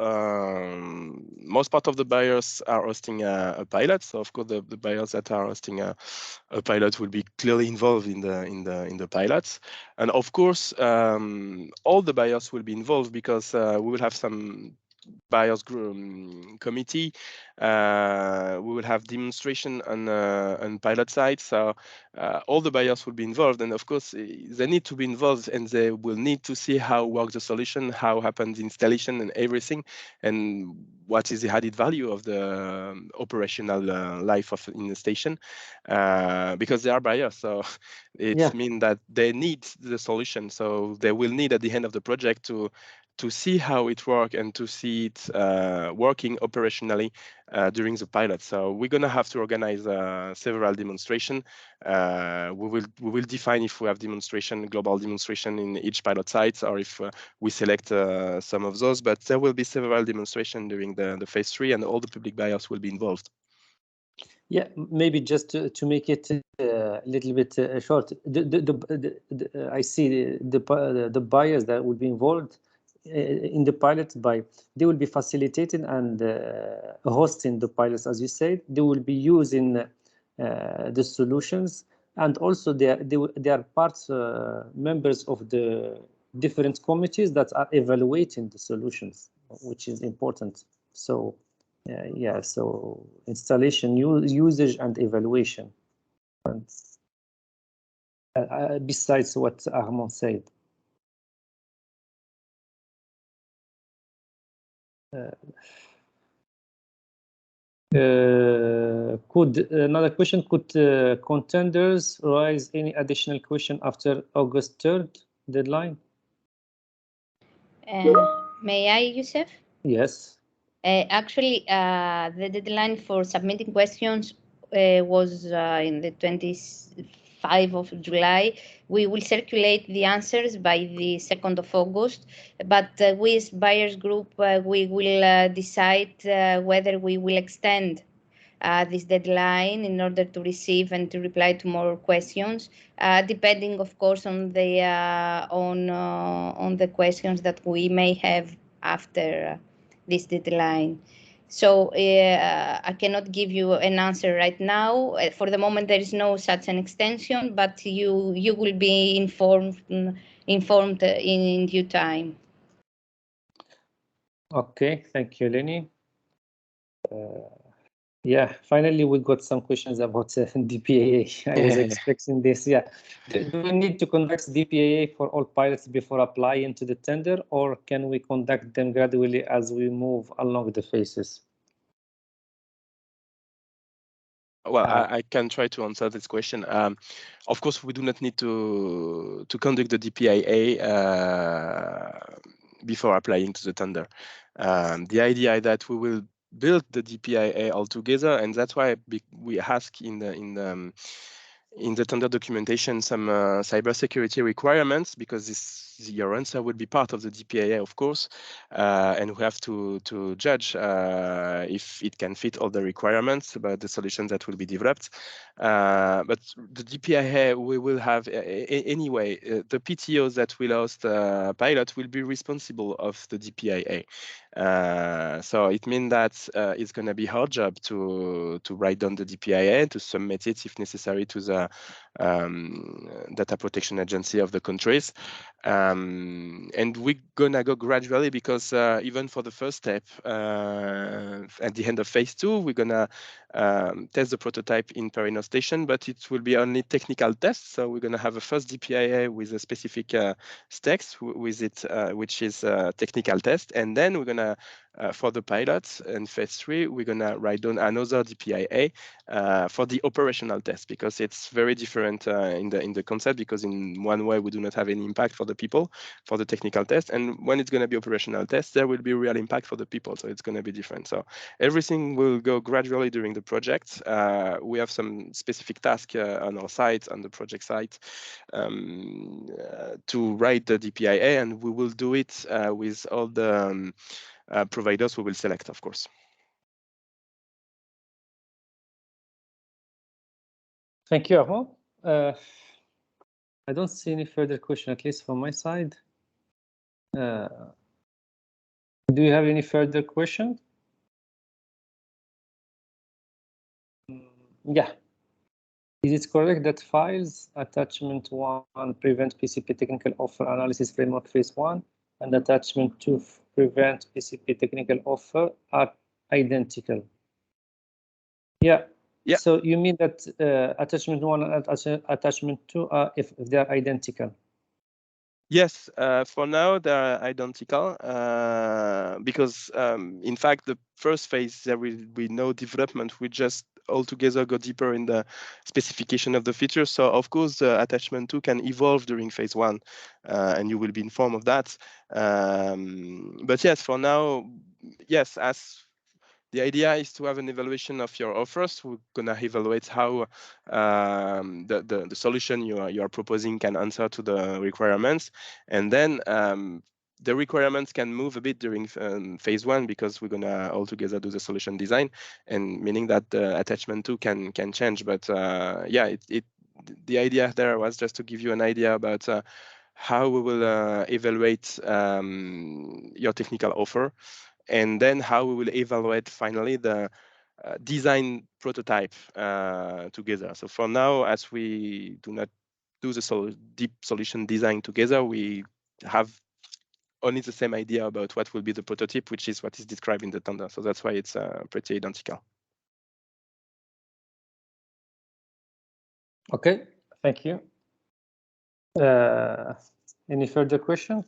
most part of the buyers are hosting a pilot. So of course, the buyers that are hosting a pilot will be clearly involved in the pilots. And of course, all the buyers will be involved because we will have some buyers committee. We will have demonstration on pilot side, so all the buyers will be involved, and of course they need to be involved, and they will need to see how works the solution, how happens the installation and everything, and what is the added value of the operational life of in the station, because they are buyers, so it means that they need the solution, so they will need at the end of the project to see how it works and to see it working operationally during the pilot. So we're going to have to organize several demonstrations. We will define if we have global demonstration in each pilot site, or if we select some of those. But there will be several demonstrations during the phase 3, and all the public buyers will be involved. Yeah, maybe just to make it a little bit short. I see the buyers that will be involved in the pilots they will be facilitating and hosting the pilots, as you said. They will be using the solutions, and also they are members of the different committees that are evaluating the solutions, which is important. So yeah, so installation, usage, and evaluation, and besides what Armand said. Another question, could contenders raise any additional question after August 3rd deadline? May I, Youssef? Yes. Actually, the deadline for submitting questions was in the 5 of July. We will circulate the answers by the 2nd of August, but we as buyers group, we will decide whether we will extend this deadline in order to receive and to reply to more questions, depending, of course, on the questions that we may have after this deadline. So I cannot give you an answer right now. For the moment, there is no such an extension, but you will be informed in due time. Okay, thank you, Lenny. Yeah, finally we got some questions about DPAA. I was expecting this. Yeah, do we need to conduct DPAA for all pilots before applying to the tender, or can we conduct them gradually as we move along the phases? Well, I can try to answer this question. Of course, we do not need to conduct the DPAA before applying to the tender. The idea is that we will build the DPAA altogether, and that's why we ask in the tender documentation some cybersecurity requirements, because your answer would be part of the DPAA, of course, and we have to judge if it can fit all the requirements about the solutions that will be developed. But the DPAA, we will have anyway, the PTOs that will host pilot will be responsible of the DPAA. So it means that it's going to be our job to write down the DPAA, to submit it if necessary to the data protection agency of the countries. And we're gonna go gradually, because even for the first step, at the end of phase 2, we're gonna test the prototype in Perino station, but it will be only technical tests. So we're gonna have a first DPAA with a specific text with it, which is a technical test, and then we're gonna for the pilots in phase 3, we're gonna write down another DPAA for the operational test, because it's very different in the concept, because in one way we do not have any impact for the people for the technical test, and when it's going to be operational test, there will be real impact for the people, so it's going to be different. So everything will go gradually during the project. We have some specific tasks on our site, on the project site, to write the DPAA, and we will do it with all the providers we will select, of course. Thank you, Armand. I don't see any further question, at least from my side. Do you have any further question? Yeah. Is it correct that files attachment 1 prevent PCP technical offer analysis framework phase 1 and attachment 2 prevent PCP technical offer are identical? Yeah. Yeah. So you mean that attachment 1 and attachment 2 are if they are identical? Yes, for now they're identical, because in fact the first phase there will be no development. We just altogether go deeper in the specification of the features. So of course the attachment 2 can evolve during phase 1, and you will be informed of that. But yes, for now, yes, as the idea is to have an evaluation of your offers. We're gonna evaluate how the solution you are proposing can answer to the requirements, and then the requirements can move a bit during phase 1, because we're gonna altogether do the solution design, and meaning that the attachment 2 can change. But yeah, the idea there was just to give you an idea about how we will evaluate your technical offer, and then how we will evaluate finally the design prototype together. So for now, as we do not do the deep solution design together, we have only the same idea about what will be the prototype, which is what is described in the tender. So that's why it's pretty identical. Okay, thank you. Any further question?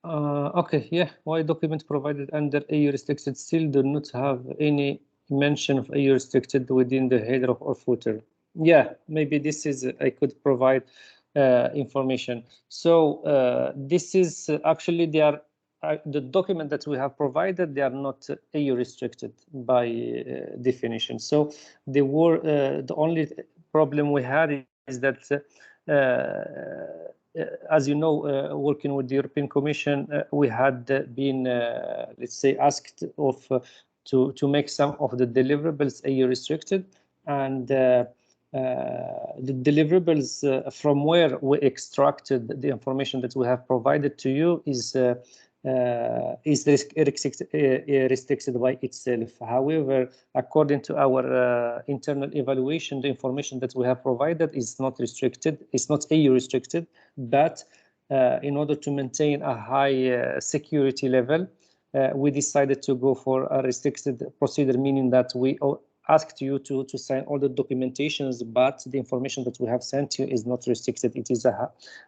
Okay, yeah. Why documents provided under EU restricted still do not have any mention of EU restricted within the header or footer? Yeah, maybe this is, I could provide information. So this is actually, they are the document that we have provided, they are not EU restricted by definition. So they were the only problem we had is that, as you know, working with the European Commission, we had been, let's say, asked of to make some of the deliverables EU restricted, and the deliverables from where we extracted the information that we have provided to you is restricted by itself. However, according to our internal evaluation, the information that we have provided is not restricted. It's not EU restricted, but in order to maintain a high security level, we decided to go for a restricted procedure, meaning that we asked you to sign all the documentations, but the information that we have sent you is not restricted. It is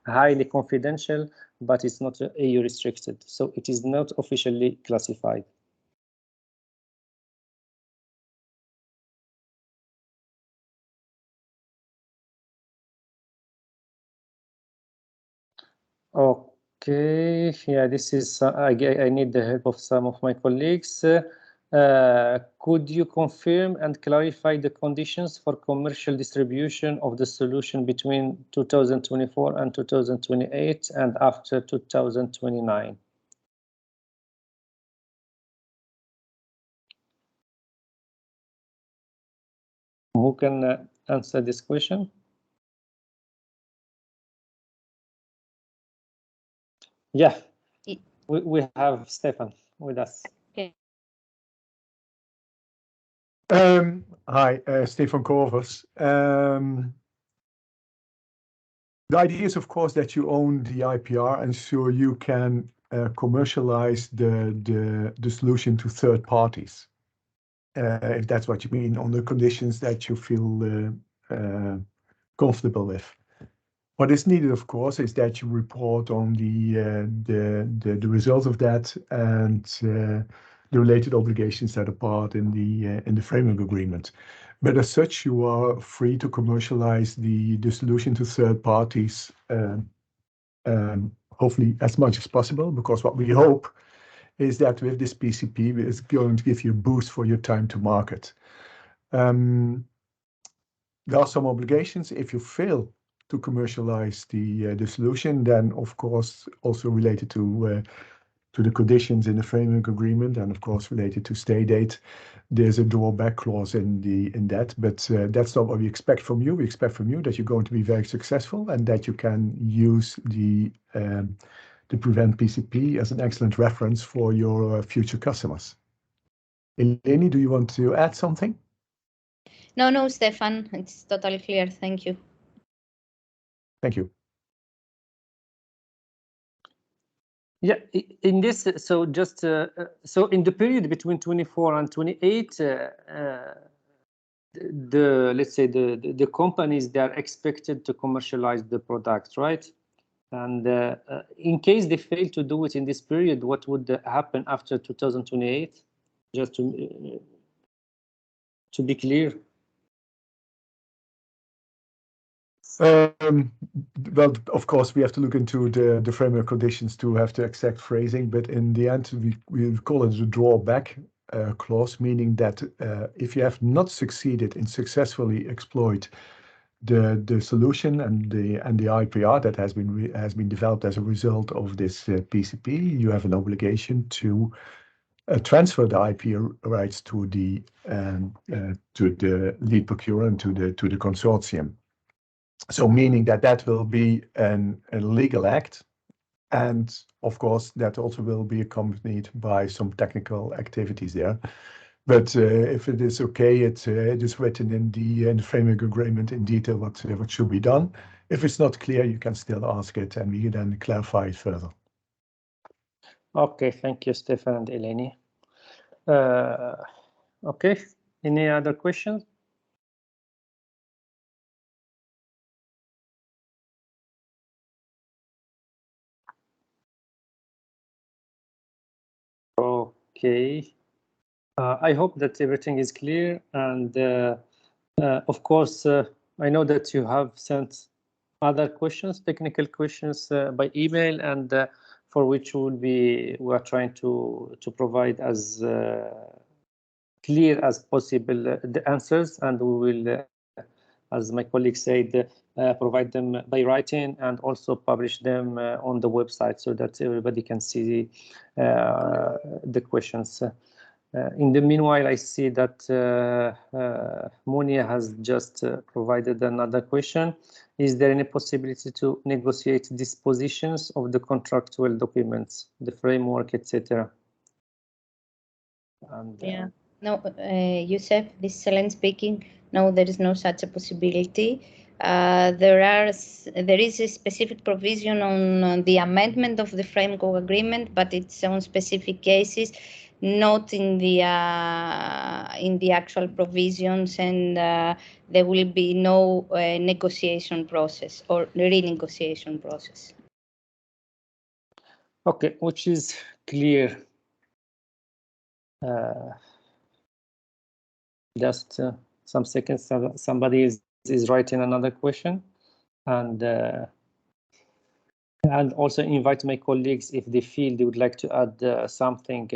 highly confidential, but it's not EU restricted. So it is not officially classified. Okay, yeah, this is, I need the help of some of my colleagues. Could you confirm and clarify the conditions for commercial distribution of the solution between 2024 and 2028 and after 2029? Who can answer this question? Yeah, we have Stefan with us. Okay. Hi, Stefan Corvus. The idea is, of course, that you own the IPR, and so you can commercialize the solution to third parties, if that's what you mean, on the conditions that you feel comfortable with. What is needed, of course, is that you report on the results of that and the related obligations that are part in the framework agreement. But as such, you are free to commercialize the solution to third parties, hopefully as much as possible, because what we hope is that with this PCP, it's going to give you a boost for your time to market. There are some obligations. If you fail to commercialize the solution, then of course also related to the conditions in the framework agreement, and of course related to stay date, there's a drawback clause in that. But that's not what we expect from you. We expect from you that you're going to be very successful and that you can use the Prevent PCP as an excellent reference for your future customers. Eleni, do you want to add something? No, Stefan, it's totally clear. Thank you. Thank you. Yeah, in this, so just so in the period between 24 and 28, let's say the companies, they are expected to commercialize the product, right? And in case they fail to do it in this period, what would happen after 2028? Just to be clear. Well, of course, we have to look into the framework conditions to have the exact phrasing, but in the end, we call it a drawback clause, meaning that if you have not succeeded in successfully exploit the solution and the IPR that has been developed as a result of this PCP, you have an obligation to transfer the IP rights to the lead procurer and to the consortium. So meaning that will be a legal act, and of course that also will be accompanied by some technical activities there. But if it is okay, it is written in the framework agreement in detail what should be done. If it's not clear, you can still ask it, and we then clarify it further. Okay, thank you, Stefan and Eleni. Okay, any other questions? Okay, I hope that everything is clear, and of course, I know that you have sent other questions, technical questions by email, and for which we are trying to provide as clear as possible the answers, and we will, as my colleague said, provide them by writing and also publish them on the website so that everybody can see the questions. In the meanwhile, I see that Monia has just provided another question. Is there any possibility to negotiate dispositions of the contractual documents, the framework, etc.? Yeah. No, Youssef, this is Helen speaking. No, there is no such a possibility. There is a specific provision on the amendment of the framework agreement, but it's on specific cases, not in the actual provisions, and there will be no negotiation process or renegotiation process. Okay, which is clear. Just some seconds, somebody is writing another question, and also invite my colleagues if they feel they would like to add something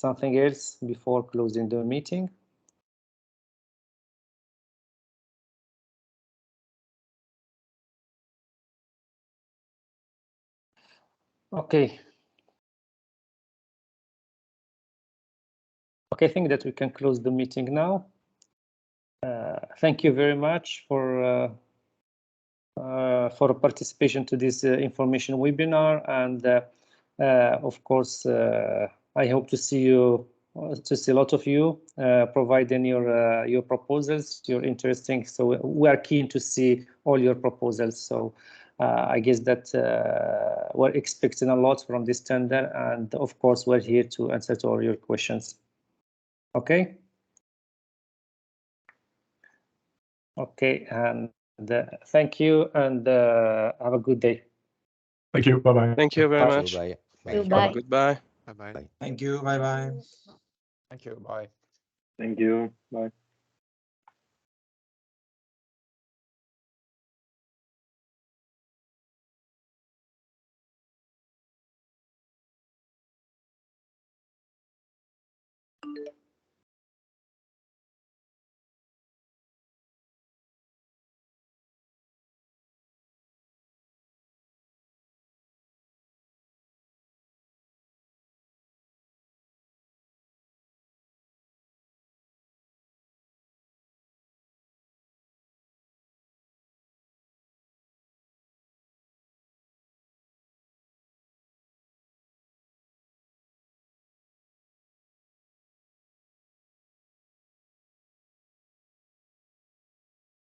else before closing the meeting. Okay. Okay, I think that we can close the meeting now. Thank you very much for participation to this information webinar, and of course, I hope to see a lot of you providing your proposals, your interesting. So we are keen to see all your proposals. So I guess that we're expecting a lot from this tender, and of course, we're here to answer to all your questions. Okay. Okay, and thank you, and have a good day. Thank you. Bye-bye. Thank you very much. Bye. Goodbye. Goodbye. Bye. Thank you. Bye-bye. Thank you. Bye. Thank you. Bye.